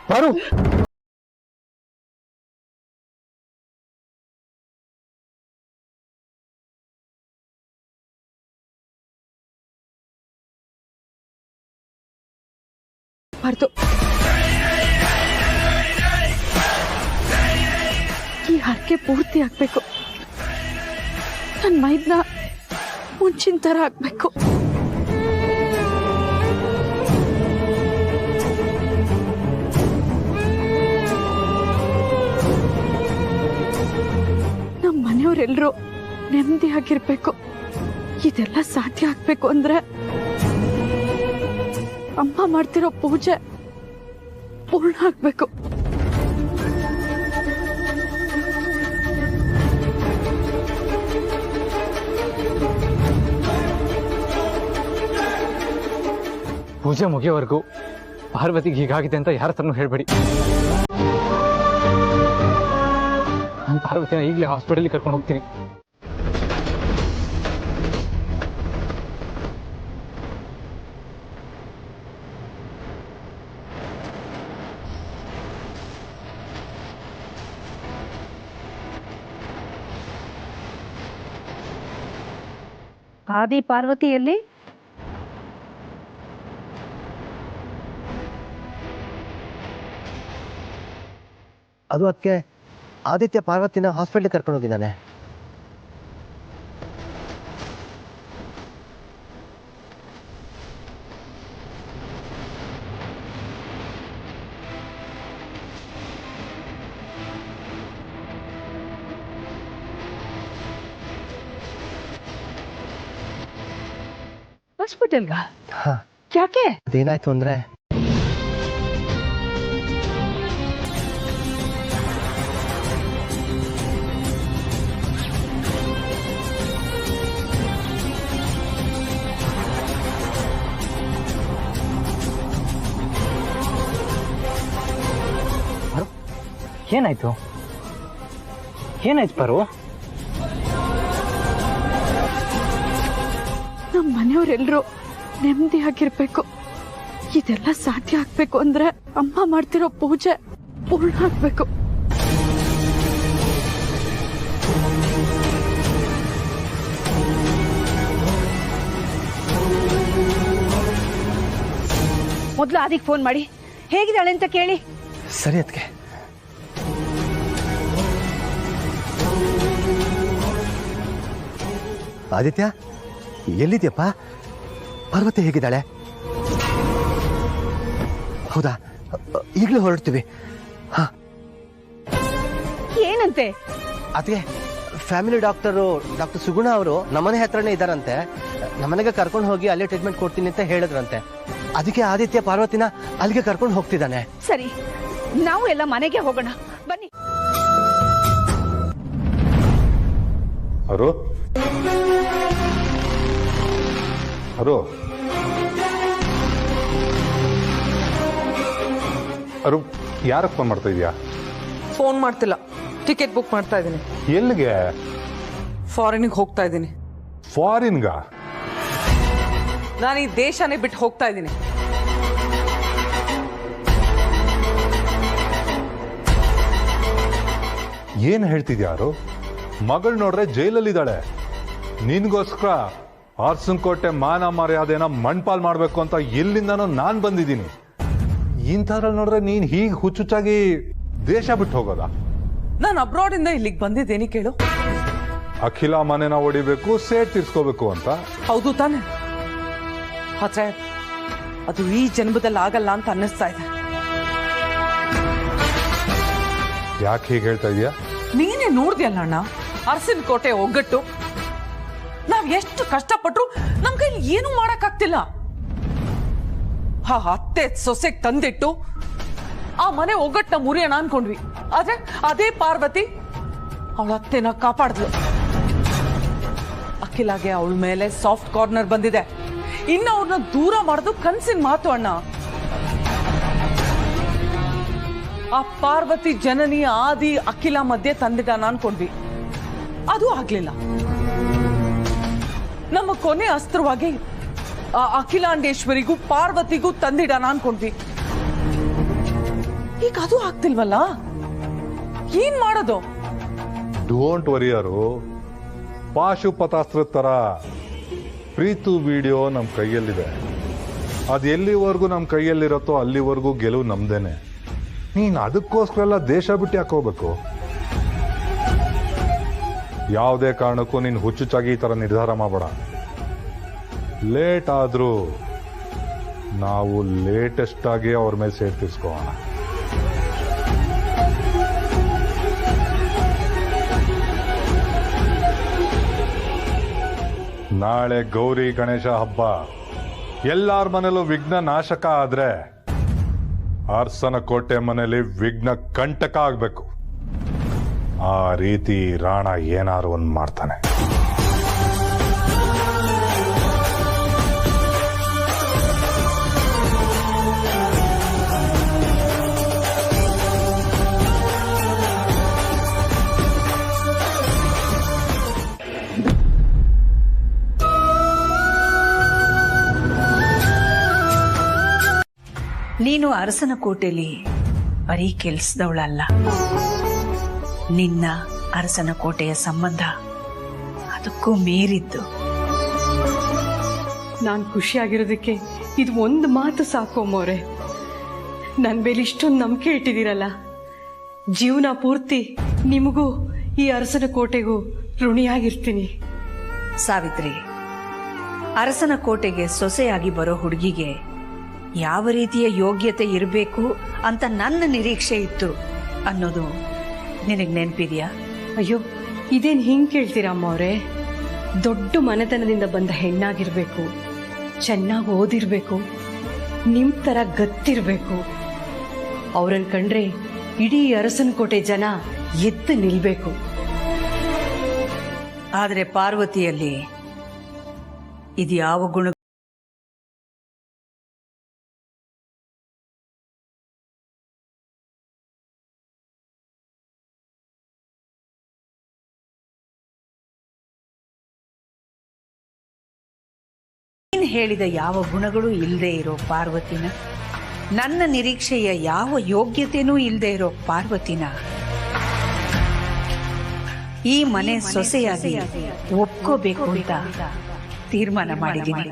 ಪಾರು, ಬರ್ತು. ಈ ಹರಕೆ ಪೂರ್ತಿ ಆಗ್ಬೇಕು. ನನ್ನ ಮೈದ್ನ ಮುಂಚಿನ ತರ ಆಗ್ಬೇಕು. ನಮ್ಮ ಮನೆಯವರೆಲ್ಲರೂ ನೆಮ್ಮದಿಯಾಗಿರ್ಬೇಕು. ಇದೆಲ್ಲ ಸಾಧ್ಯ ಆಗ್ಬೇಕು ಅಂದ್ರೆ ಅಮ್ಮ ಮಾಡ್ತಿರೋ ಪೂಜೆ ಪೂರ್ಣ ಆಗ್ಬೇಕು. ಪೂಜೆ ಮುಗಿಯೋವರೆಗೂ ಪಾರ್ವತಿಗೆ ಹೀಗಾಗಿದೆ ಅಂತ ಯಾರ ಹತ್ರನೂ ಹೇಳ್ಬೇಡಿ. ನಾನು ಪಾರ್ವತಿನ ಈಗಲೇ ಹಾಸ್ಪಿಟಲ್ಗೆ ಕರ್ಕೊಂಡು ಹೋಗ್ತೀನಿ. ಆದಿ ಪಾರ್ವತಿಯಲ್ಲಿ ಅದು ಅದಕ್ಕೆ ಆದಿತ್ಯ ಪಾರ್ವತಿನ ಹಾಸ್ಪಿಟ್ಲಿಗೆ ಕರ್ಕೊಂಡು ಹೋಗಿದ್ದಾನೆ. ಹಾಸ್ಪಿಟಲ್ಗ ಯಾಕೆ? ಅದೇನಾಯ್ತು ಅಂದ್ರೆ ಏನಾಯ್ತು ಏನಾಯ್ತು ಪರು? ನಮ್ಮ ಮನೆಯವರೆಲ್ಲರೂ ನೆಮ್ಮದಿಯಾಗಿರ್ಬೇಕು. ಇದೆಲ್ಲ ಸಾಧ್ಯ ಆಗ್ಬೇಕು ಅಂದ್ರೆ ಅಮ್ಮ ಮಾಡ್ತಿರೋ ಪೂಜೆ ಪೂರ್ಣ ಆಗ್ಬೇಕು. ಮೊದ್ಲು ಆದಿಗೆ ಫೋನ್ ಮಾಡಿ ಹೇಗಿದ್ದಾಳೆ ಅಂತ ಕೇಳಿ. ಸರಿ ಅದಕ್ಕೆ. ಆದಿತ್ಯ ಎಲ್ಲಿದ್ಯಪ್ಪ? ಪಾರ್ವತಿ ಹೇಗಿದ್ದಾಳೆ? ಹೌದಾ, ಈಗಲೇ ಹೊರಡ್ತೀವಿ. ಹಾ, ಏನಂತೆ? ಅದಕ್ಕೆ ಫ್ಯಾಮಿಲಿ ಡಾಕ್ಟರು ಡಾಕ್ಟರ್ ಸುಗುಣ ಅವರು ನಮ್ಮನೆ ಹತ್ರನೇ ಇದ್ದಾರಂತೆ. ನಮ್ಮನೆಗೆ ಕರ್ಕೊಂಡು ಹೋಗಿ ಅಲ್ಲೇ ಟ್ರೀಟ್ಮೆಂಟ್ ಕೊಡ್ತೀನಿ ಅಂತ ಹೇಳಿದ್ರಂತೆ. ಅದಕ್ಕೆ ಆದಿತ್ಯ ಪಾರ್ವತಿನ ಅಲ್ಲಿಗೆ ಕರ್ಕೊಂಡು ಹೋಗ್ತಿದ್ದಾನೆ. ಸರಿ, ನಾವು ಎಲ್ಲ ಮನೆಗೆ ಹೋಗೋಣ ಬನ್ನಿ. ಅರು ಅರು ಅರು ಯಾರಕ್ಕೆ ಫೋನ್ ಮಾಡ್ತಾ ಇದೀಯಾ? ಫೋನ್ ಮಾಡ್ತಿಲ್ಲ, ಟಿಕೆಟ್ ಬುಕ್ ಮಾಡ್ತಾ ಇದ್ದೀನಿ. ಎಲ್ಲಿಗೆ? ಫಾರಿನ್ಗೆ ಹೋಗ್ತಾ ಇದ್ದೀನಿ. ಫಾರಿನ್ಗ? ನಾನು ಈ ದೇಶನೇ ಬಿಟ್ಟು ಹೋಗ್ತಾ ಇದ್ದೀನಿ. ಏನ್ ಹೇಳ್ತಿದ್ಯಾರು? ಮಗಳು ನೋಡ್ರೆ ಜೈಲಲ್ಲಿದ್ದಾಳೆ. ನಿನ್ಗೋಸ್ಕರ ಅರಸನಕೋಟೆ ಮಾನ ಮರ್ಯಾದೆನ ಮಣ್ಪಾಲ್ ಮಾಡ್ಬೇಕು ಅಂತ ಎಲ್ಲಿಂದನೋ ನಾನ್ ಬಂದಿದ್ದೀನಿ. ಇಂಥದ್ರಲ್ಲಿ ನೋಡ್ರೆ ನೀನ್ ಹೀಗೆ ಹುಚ್ಚುಚ್ಚಾಗಿ ದೇಶ ಬಿಟ್ಟು ಹೋಗೋದಾ? ನಾನು ಅಬ್ರಾಡ್ ಇಂದ ಇಲ್ಲಿಗೆ ಬಂದಿದ್ದೇನೆ ಕೇಳು. ಅಖಿಲ ಮನೆನ ಹೊಡಿಬೇಕು, ಸೇಟ್ ತೀರ್ಸ್ಕೋಬೇಕು ಅಂತ. ಹೌದು ತಾನೆ? ಆದ್ರೆ ಅದು ಈ ಜನ್ಮದಲ್ಲಿ ಆಗಲ್ಲ ಅಂತ ಅನ್ನಿಸ್ತಾ ಇದೆ. ಯಾಕೆ ಹೀಗೆ ಹೇಳ್ತಾ ಇದೀಯಾ? ನೀನೇ ನೋಡ್ದಿಯಲ್ಲ ಅಣ್ಣ, ಅರಸನಕೋಟೆ ಒಗ್ಗಟ್ಟು. ನಾವ್ ಎಷ್ಟು ಕಷ್ಟಪಟ್ರು ನಮ್ ಕೈಲಿ ಏನು ಮಾಡಕ್ ಆಗ್ತಿಲ್ಲ. ಅತ್ತೆ ಸೊಸೆಗ್ ತಂದಿಟ್ಟು ಆ ಮನೆ ಒಗ್ಗಟ್ಟನ್ನ ಮುರಿಯೋಣ ಅನ್ಕೊಂಡ್ವಿ. ಆದ್ರೆ ಅದೇ ಪಾರ್ವತಿ ಅವಳ ಅತ್ತೆನ ಕಾಪಾಡಿದ್ಲು. ಅಖಿಲಾಗೆ ಅವಳ ಮೇಲೆ ಸಾಫ್ಟ್ ಕಾರ್ನರ್ ಬಂದಿದೆ. ಇನ್ನು ಅವ್ರನ್ನ ದೂರ ಮಾಡೋದು ಕನ್ಸಿನ ಮಾತು ಅಣ್ಣ. ಆ ಪಾರ್ವತಿ ಜನನಿ ಆದಿ ಅಖಿಲ ಮಧ್ಯೆ ತಂದಿದ್ದಾನ ಅನ್ಕೊಂಡ್ವಿ, ಅದು ಆಗ್ಲಿಲ್ಲ. ನಮ್ಮ ಕೊನೆ ಅಸ್ತ್ರವಾಗಿ ಆ ಅಖಿಲಾಂಡೇಶ್ವರಿಗೂ ಪಾರ್ವತಿಗೂ ತಂದಿಡಾನ ಅನ್ಕೊಂಡ್ವಿ. ಈಗ ಅದು ಆಗ್ತಿಲ್ವಲ್ಲ, ಏನ್ ಮಾಡೋದು? ಡೋಂಟ್ ವರಿಯರು. ಪಾಶುಪತಾಸ್ತ್ರ ತರ ಪ್ರೀತು ವಿಡಿಯೋ ನಮ್ ಕೈಯಲ್ಲಿದೆ. ಅದು ಎಲ್ಲಿವರೆಗೂ ನಮ್ ಕೈಯಲ್ಲಿರತ್ತೋ ಅಲ್ಲಿವರೆಗೂ ಗೆಲುವು ನಮ್ದೇನೆ. ನೀನ್ ಅದಕ್ಕೋಸ್ಕರ ಎಲ್ಲ ದೇಶ ಬಿಟ್ಟು ಯಾಕೆ ಹೋಗ್ಬೇಕು? ಯಾವುದೇ ಕಾರಣಕ್ಕೂ ನೀನ್ ಹುಚ್ಚುಚ್ಚಾಗಿ ಈ ತರ ನಿರ್ಧಾರ ಮಾಡಬೇಡ. ಲೇಟ್ ಆದ್ರೂ ನಾವು ಲೇಟೆಸ್ಟ್ ಆಗಿ ಅವ್ರ ಮೇಲೆ ಸೇರ್ ತೀರ್ಸ್ಕೋಣ. ನಾಳೆ ಗೌರಿ ಗಣೇಶ ಹಬ್ಬ. ಎಲ್ಲಾರ ಮನೇಲೂ ವಿಘ್ನ ನಾಶಕ ಆದ್ರೆ ಅರಸನಕೋಟೆ ಮನೇಲಿ ವಿಘ್ನ ಕಂಟಕ ಆಗ್ಬೇಕು. ಆ ರೀತಿ ರಾಣ ಏನಾರು ಒಂದ್ ಮಾಡ್ತಾನೆ. ನೀನು ಅರಸನಕೋಟೆಯಲ್ಲಿ ಬರೀ ಕೆಲ್ಸದವಳಲ್ಲ. ನಿನ್ನ ಅರಸನಕೋಟೆಯ ಸಂಬಂಧ ಅದಕ್ಕೂ ಮೀರಿದ್ದು. ನಾನು ಖುಷಿಯಾಗಿರೋದಕ್ಕೆ ಇದು ಒಂದು ಮಾತು ಸಾಕು ಅಮ್ಮವ್ರೆ. ನನ್ನ ಮೇಲೆ ಇಷ್ಟೊಂದು ನಂಬಿಕೆ ಇಟ್ಟಿದ್ದೀರಲ್ಲ, ಜೀವನ ಪೂರ್ತಿ ನಿಮಗೂ ಈ ಅರಸನ ಕೋಟೆಗೂ ಋಣಿಯಾಗಿರ್ತೀನಿ. ಸಾವಿತ್ರಿ, ಅರಸನ ಕೋಟೆಗೆ ಸೊಸೆಯಾಗಿ ಬರೋ ಹುಡುಗಿಗೆ ಯಾವ ರೀತಿಯ ಯೋಗ್ಯತೆ ಇರಬೇಕು ಅಂತ ನನ್ನ ನಿರೀಕ್ಷೆ ಇತ್ತು ಅನ್ನೋದು ನಿನಗೆ ನೆನಪಿದೆಯಾ? ಅಯ್ಯೋ, ಇದೇನು ಹಿಂಗೆ ಕೇಳ್ತೀರಾ ಅಮ್ಮವ್ರೆ? ದೊಡ್ಡ ಮನೆತನದಿಂದ ಬಂದ ಹೆಣ್ಣಾಗಿರ್ಬೇಕು, ಚೆನ್ನಾಗಿ ಓದಿರ್ಬೇಕು, ನಿಮ್ ತರ ಗತ್ತಿರ್ಬೇಕು. ಅವ್ರನ್ನ ಕಂಡ್ರೆ ಇಡೀ ಅರಸನ ಕೋಟೆ ಜನ ಎದ್ದು ನಿಲ್ಬೇಕು. ಆದರೆ ಪಾರ್ವತಿಯಲ್ಲಿ ಇದ್ಯಾವ ಗುಣ? ನೀನು ಹೇಳಿದ ಯಾವ ಗುಣಗಳು ಇಲ್ಲದೆ ಇರೋ ಪಾರ್ವತಿನ, ನನ್ನ ನಿರೀಕ್ಷೆಯ ಯಾವ ಯೋಗ್ಯತೆನೂ ಇಲ್ಲದೆ ಇರೋ ಪಾರ್ವತಿನ ಈ ಮನೆ ಸೊಸೆಯಾಗಿ ಒಪ್ಕೋಬೇಕು ಅಂತ ತೀರ್ಮಾನ ಮಾಡಿದ್ದೀನಿ.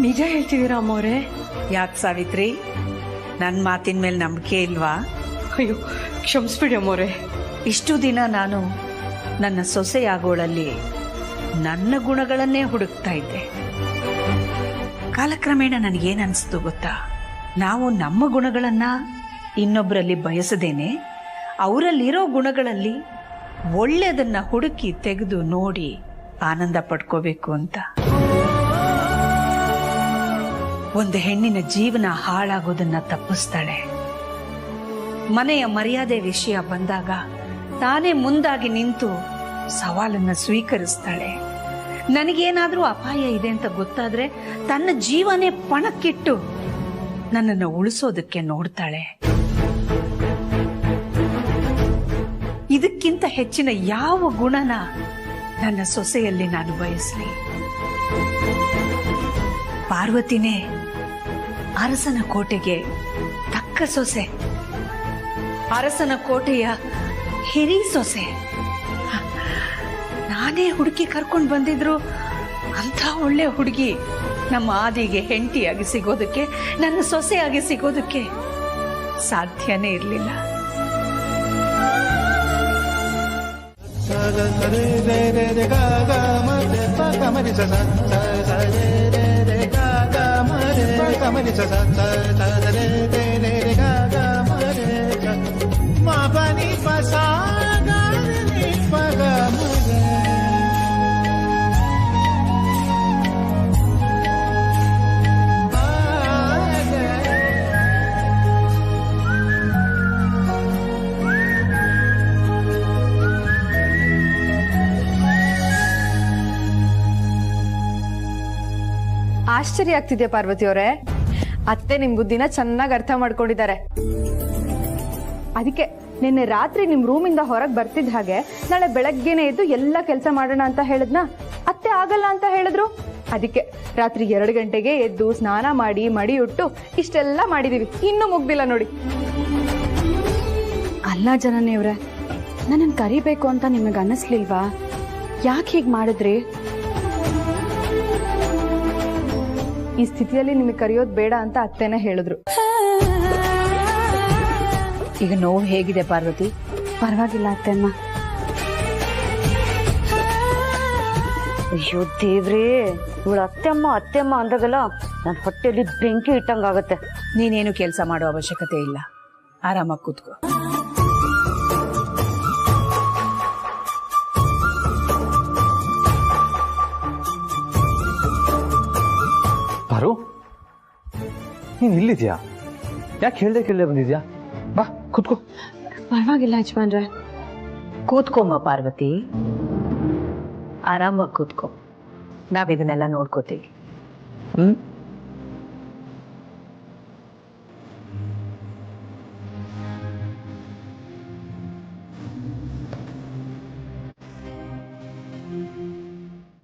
ನಿಜ ಹೇಳ್ತಿದ್ದೀರಾ ಅಮ್ಮವ್ರೆ? ಯಾಕೆ ಸಾವಿತ್ರಿ, ನನ್ನ ಮಾತಿನ ಮೇಲೆ ನಂಬಿಕೆ ಇಲ್ವಾ? ಅಯ್ಯೋ, ಕ್ಷಮಿಸ್ಬಿಡಿ ಅಮ್ಮವ್ರೆ. ಇಷ್ಟು ದಿನ ನಾನು ನನ್ನ ಸೊಸೆಯಾಗೋಳಲ್ಲಿ ನನ್ನ ಗುಣಗಳನ್ನೇ ಹುಡುಕ್ತಾ ಇದ್ದೆ. ಕಾಲಕ್ರಮೇಣ ನನಗೇನು ಅನಿಸ್ತು ಗೊತ್ತಾ? ನಾವು ನಮ್ಮ ಗುಣಗಳನ್ನ ಇನ್ನೊಬ್ಬರಲ್ಲಿ ಬಯಸದೇನೆ ಅವರಲ್ಲಿರೋ ಗುಣಗಳಲ್ಲಿ ಒಳ್ಳೆಯದನ್ನ ಹುಡುಕಿ ತೆಗೆದು ನೋಡಿ ಆನಂದ ಪಡ್ಕೋಬೇಕು ಅಂತ. ಒಂದು ಹೆಣ್ಣಿನ ಜೀವನ ಹಾಳಾಗೋದನ್ನ ತಪ್ಪಿಸ್ತಾಳೆ. ಮನೆಯ ಮರ್ಯಾದೆ ವಿಷಯ ಬಂದಾಗ ತಾನೇ ಮುಂದಾಗಿ ನಿಂತು ಸವಾಲನ್ನ ಸ್ವೀಕರಿಸ್ತಾಳೆ. ನನಗೇನಾದ್ರೂ ಅಪಾಯ ಇದೆ ಅಂತ ಗೊತ್ತಾದ್ರೆ ತನ್ನ ಜೀವನೇ ಪಣಕ್ಕಿಟ್ಟು ನನ್ನನ್ನು ಉಳಿಸೋದಕ್ಕೆ ನೋಡ್ತಾಳೆ. ಇದಕ್ಕಿಂತ ಹೆಚ್ಚಿನ ಯಾವ ಗುಣನ ನನ್ನ ಸೊಸೆಯಲ್ಲಿ ನಾನು ಬಯಸಲಿ? ಪಾರ್ವತಿನೇ ಅರಸನ ಕೋಟೆಗೆ ತಕ್ಕ ಸೊಸೆ, ಅರಸನ ಕೋಟೆಯ ಹಿರಿ ಸೊಸೆ. ನಾನೇ ಹುಡುಕಿ ಕರ್ಕೊಂಡು ಬಂದಿದ್ರು ಅಂಥ ಒಳ್ಳೆ ಹುಡುಗಿ ನಮ್ಮ ಆದಿಗೆ ಹೆಂಡತಿಯಾಗಿ ಸಿಗೋದಕ್ಕೆ, ನನ್ನ ಸೊಸೆಯಾಗಿ ಸಿಗೋದಕ್ಕೆ ಸಾಧ್ಯನೇ ಇರಲಿಲ್ಲ. ಆಶ್ಚರ್ಯ ಆಗ್ತಿದ್ಯಾ ಪಾರ್ವತಿ ಅವರೇ? ಅತ್ತೆ ನಿಮ್ ಬುದ್ಧಿನ ಚೆನ್ನಾಗಿ ಅರ್ಥ ಮಾಡ್ಕೊಂಡಿದ್ದಾರೆ. ಅದಕ್ಕೆ ನಿನ್ನೆ ರಾತ್ರಿ ನಿಮ್ ರೂಮಿಂದ ಹೊರಗೆ ಬರ್ತಿದ್ದ ಹಾಗೆ ನಾಳೆ ಬೆಳಗ್ಗೆನೆ ಎದ್ದು ಎಲ್ಲ ಕೆಲಸ ಮಾಡೋಣ ಅಂತ ಹೇಳಿದ್ನ, ಅತ್ತೆ ಆಗಲ್ಲ ಅಂತ ಹೇಳಿದ್ರು. ಅದಕ್ಕೆ ರಾತ್ರಿ 2 ಗಂಟೆಗೆ ಎದ್ದು ಸ್ನಾನ ಮಾಡಿ ಮಡಿ ಉಟ್ಟು ಇಷ್ಟೆಲ್ಲ ಮಾಡಿದೀವಿ, ಇನ್ನೂ ಮುಗ್ದಿಲ್ಲ ನೋಡಿ. ಅಲ್ಲ ಜನನಿಯವ್ರೆ, ನನ್ನನ್ನು ಕರಿಬೇಕು ಅಂತ ನಿಮಗೆ ಅನ್ನಿಸ್ಲಿಲ್ವಾ? ಯಾಕೆ ಹೀಗೆ ಮಾಡಿದ್ರಿ? ಈ ಸ್ಥಿತಿಯಲ್ಲಿ ನಿಮಗೆ ಕರೆಯೋದು ಬೇಡ ಅಂತ ಅತ್ತೆನೇ ಹೇಳಿದ್ರು. ಈಗ ನೋವು ಹೇಗಿದೆ ಪಾರ್ವತಿ? ಪರವಾಗಿಲ್ಲ ಅತ್ತೆಮ್ಮ. ಅಯ್ಯೋ ದೇವ್ರೇ, ಇವಳು ಅತ್ತೆಮ್ಮ ಅಂದಾಗಲ್ಲ ನನ್ನ ಹೊಟ್ಟೆಯಲ್ಲಿ ಬೆಂಕಿ ಇಟ್ಟಂಗಾಗತ್ತೆ. ನೀನೇನು ಕೆಲಸ ಮಾಡೋ ಅವಶ್ಯಕತೆ ಇಲ್ಲ, ಆರಾಮಾಗಿ ಕೂತ್ಕೋ. ಪಾರು, ನೀನ್ ಇಲ್ಲಿದ್ಯಾ? ಯಾಕೆ ಕೇಳದೆ ಬಂದಿದ್ಯಾ? ಬಾ ಕೂತ್ಕೋ. ಪರವಾಗಿಲ್ಲ ಯಜಮಾನ್ರೆ. ಕೂತ್ಕೊಮ್ಮ ಪಾರ್ವತಿ, ಆರಾಮಾಗಿ ಕೂತ್ಕೋ. ನಾವಿದನ್ನೆಲ್ಲ ನೋಡ್ಕೋತೀವಿ.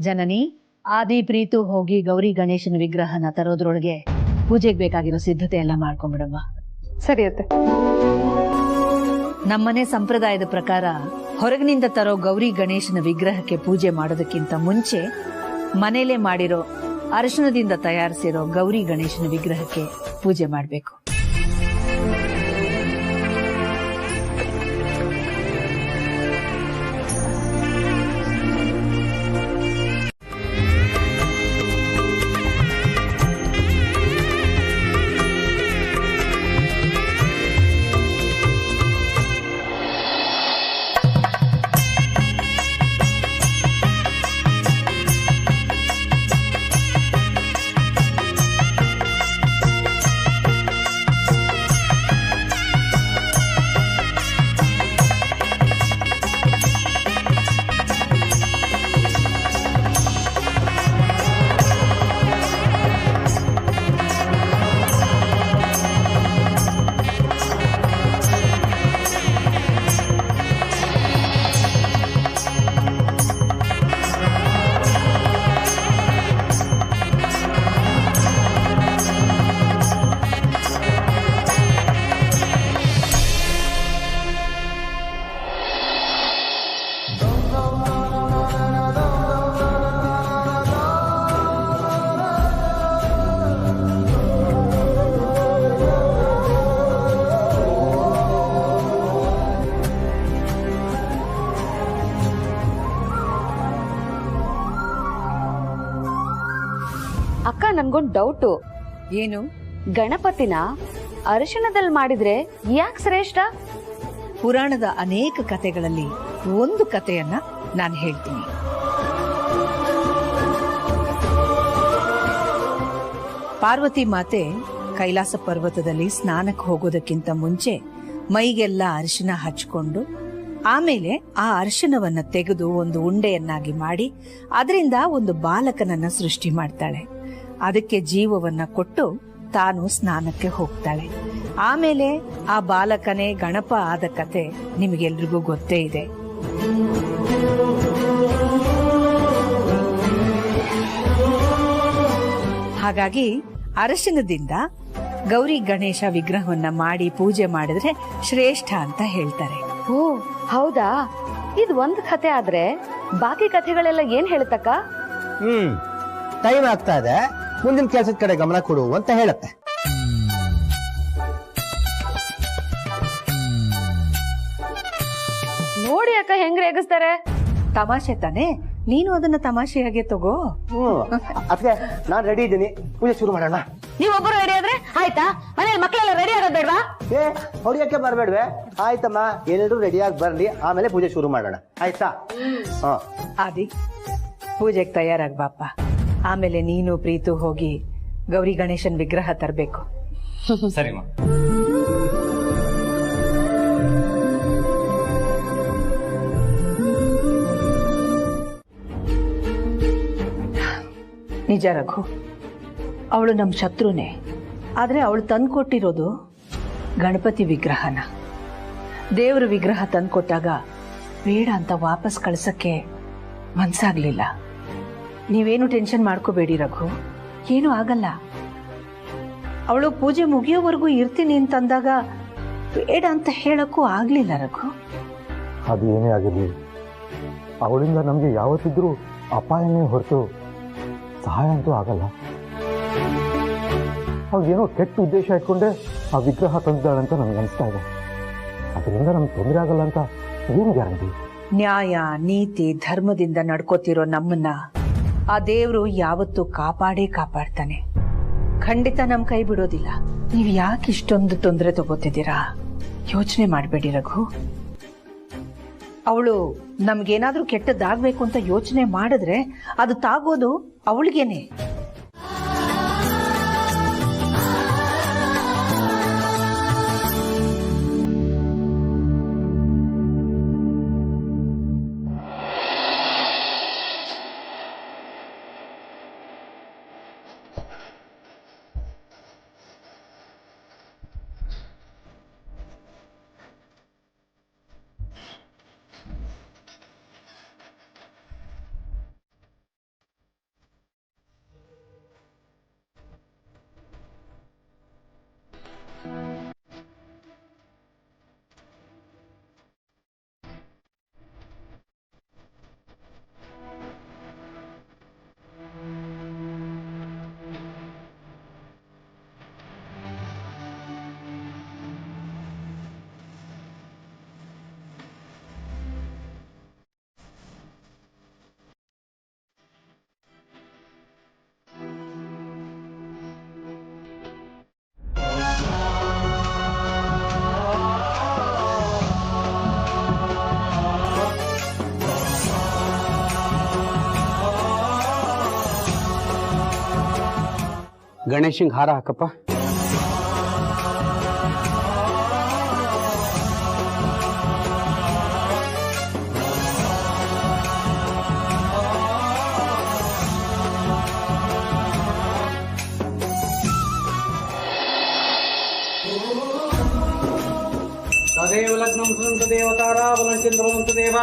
ಜನನಿ, ಆದಿ ಪ್ರೀತು ಹೋಗಿ ಗೌರಿ ಗಣೇಶನ ವಿಗ್ರಹನ ತರೋದ್ರೊಳಗೆ ಪೂಜೆಗೆ ಬೇಕಾಗಿರೋ ಸಿದ್ಧತೆ ಎಲ್ಲ ಮಾಡ್ಕೊಂಡ್ಬಿಡಮ್ಮ. ಸರಿ ಅತ್ತೆ. ನಮ್ಮನೆ ಸಂಪ್ರದಾಯದ ಪ್ರಕಾರ ಹೊರಗಿನಿಂದ ತರೋ ಗೌರಿ ಗಣೇಶನ ವಿಗ್ರಹಕ್ಕೆ ಪೂಜೆ ಮಾಡೋದಕ್ಕಿಂತ ಮುಂಚೆ ಮನೇಲೆ ಮಾಡಿರೋ ಅರಿಶಿಣದಿಂದ ತಯಾರಿಸಿರೋ ಗೌರಿ ಗಣೇಶನ ವಿಗ್ರಹಕ್ಕೆ ಪೂಜೆ ಮಾಡಬೇಕು. ಅಕ್ಕ, ನನ್ಗೊಂದು ಡೌಟು. ಏನು? ಗಣಪತಿನ ಅರಿಶಿಣದಲ್ಲಿ ಮಾಡಿದ್ರೆ ಯಾಕೆ ಶ್ರೇಷ್ಠ? ಪುರಾಣದ ಅನೇಕ ಕಥೆಗಳಲ್ಲಿ ಒಂದು ಕಥೆಯನ್ನ ನಾನು ಹೇಳ್ತೀನಿ. ಪಾರ್ವತಿ ಮಾತೆ ಕೈಲಾಸ ಪರ್ವತದಲ್ಲಿ ಸ್ನಾನಕ್ಕೆ ಹೋಗೋದಕ್ಕಿಂತ ಮುಂಚೆ ಮೈಗೆಲ್ಲ ಅರಿಶಿನ ಹಚ್ಕೊಂಡು ಆಮೇಲೆ ಆ ಅರಿಶಿನವನ್ನ ತೆಗೆದು ಒಂದು ಉಂಡೆಯನ್ನಾಗಿ ಮಾಡಿ ಅದರಿಂದ ಒಂದು ಬಾಲಕನನ್ನ ಸೃಷ್ಟಿ ಮಾಡ್ತಾಳೆ. ಅದಕ್ಕೆ ಜೀವವನ್ನ ಕೊಟ್ಟು ತಾನು ಸ್ನಾನಕ್ಕೆ ಹೋಗ್ತಾಳೆ. ಆಮೇಲೆ ಆ ಬಾಲಕನೇ ಗಣಪ ಆದ ಕತೆ ನಿಮಗೆಲ್ರಿಗೂ ಗೊತ್ತೇ ಇದೆ. ಹಾಗಾಗಿ ಅರಿಶಿನದಿಂದ ಗೌರಿ ಗಣೇಶ ವಿಗ್ರಹವನ್ನ ಮಾಡಿ ಪೂಜೆ ಮಾಡಿದ್ರೆ ಶ್ರೇಷ್ಠ ಅಂತ ಹೇಳ್ತಾರೆ. ಓ ಹೌದಾ? ಇದು ಒಂದು ಕಥೆ ಆದ್ರೆ ಬಾಕಿ ಕಥೆಗಳೆಲ್ಲ ಏನ್ ಹೇಳುತ್ತಕ್ಕ? ಟೈಮ್ ಆಗ್ತಾ ಇದೆ, ಮುಂದಿನ ಕೆಲಸದ ಕಡೆ ಗಮನ ಕೊಡು ಅಂತ ಹೇಳುತ್ತೆ. ನೋಡಿ ಅಕ್ಕ ಹೆಂಗ್ ರೇಗಿಸ್ತಾರೆ. ತಮಾಷೆ ತಾನೆ, ನೀನು ಅದನ್ನ ತಮಾಷೆಯಾಗೆ ತಗೋ. ಅದಕ್ಕೆ ನಾನ್ ರೆಡಿ ಇದ್ದೀನಿ, ಪೂಜೆ ಶುರು ಮಾಡೋಣ. ನೀವೊಬ್ಬರು ರೆಡಿ ಆದ್ರೆ ಆಯ್ತಾ? ಮನೇಲಿ ಮಕ್ಕಳೆಲ್ಲ ರೆಡಿ ಆಗೋದ್ ಬೇಡ್ವಾ? ಹೊಡಿಯಕ್ಕೆ ಬರ್ಬೇಡ್ವೆ? ಆಯ್ತಮ್ಮ, ಏನಾದ್ರು ರೆಡಿಯಾಗಿ ಬರ್ಲಿ, ಆಮೇಲೆ ಪೂಜೆ ಶುರು ಮಾಡೋಣ, ಆಯ್ತಾ? ಆದಿ, ಪೂಜೆಗೆ ತಯಾರಾಗ್ ಬಾಪ. ಆಮೇಲೆ ನೀನು ಪ್ರೀತು ಹೋಗಿ ಗೌರಿ ಗಣೇಶನ್ ವಿಗ್ರಹ ತರಬೇಕು. ಸರಿ. ನಿಜ ರಘು, ಅವಳು ನಮ್ಮ ಶತ್ರುನೇ. ಆದ್ರೆ ಅವಳು ತಂದ್ಕೊಟ್ಟಿರೋದು ಗಣಪತಿ ವಿಗ್ರಹನ. ದೇವ್ರ ವಿಗ್ರಹ ತಂದ್ಕೊಟ್ಟಾಗ ಬೇಡ ಅಂತ ವಾಪಸ್ ಕಳ್ಸಕ್ಕೆ ಮನ್ಸಾಗ್ಲಿಲ್ಲ. ನೀವೇನು ಟೆನ್ಷನ್ ಮಾಡ್ಕೋಬೇಡಿ ರಘು, ಏನೂ ಆಗಲ್ಲ. ಅವಳು ಪೂಜೆ ಮುಗಿಯೋವರೆಗೂ ಇರ್ತೀನಿ ಅಂತಂದಾಗ ಬೇಡ ಅಂತ ಹೇಳಕ್ಕೂ ಆಗ್ಲಿಲ್ಲ ರಘು. ಅದು ಏನೇ ಆಗಿರಲಿ, ಅವಳಿಂದ ನಮಗೆ ಯಾವತ್ತಿದ್ರೂ ಅಪಾಯನೇ ಹೊರತು ಸಹಾಯ ಅಂತೂ ಆಗಲ್ಲ. ಅವ್ಳಿಗೇನೋ ಕೆಟ್ಟ ಉದ್ದೇಶ ಇಟ್ಕೊಂಡೆ ಆ ವಿಗ್ರಹ ತಂದಿದ್ದಾಳಂತ ನನ್ಗೆ ಅನಿಸ್ತಾ ಇದೆ. ಅದರಿಂದ ನಮ್ಗೆ ತೊಂದರೆ ಆಗಲ್ಲ ಅಂತ ಏನು ಗ್ಯಾರಂಟಿ? ನ್ಯಾಯ ನೀತಿ ಧರ್ಮದಿಂದ ನಡ್ಕೋತಿರೋ ನಮ್ಮನ್ನ ಆ ದೇವ್ರು ಯಾವತ್ತೂ ಕಾಪಾಡ್ತಾನೆ. ಖಂಡಿತ ನಮ್ ಕೈ ಬಿಡೋದಿಲ್ಲ. ನೀವ್ ಯಾಕೆ ಇಷ್ಟೊಂದು ತೊಂದರೆ ತಗೋತಿದ್ದೀರಾ? ಯೋಚನೆ ಮಾಡ್ಬೇಡಿ ರಘು. ಅವಳು ನಮ್ಗೇನಾದ್ರೂ ಕೆಟ್ಟದ್ದಾಗ್ಬೇಕು ಅಂತ ಯೋಚನೆ ಮಾಡಿದ್ರೆ ಅದು ತಾಗೋದು ಅವಳಿಗೇನೆ. ಗಣೇಶಂಗೆ ಹಾರ ಹಾಕಪ್ಪ. ತದೇವ ಲಗ್ನಂ ಸುನಂತ ದೇವತಾರಾ ಬಲಂಚಂದ್ರವಂತ ದೇವ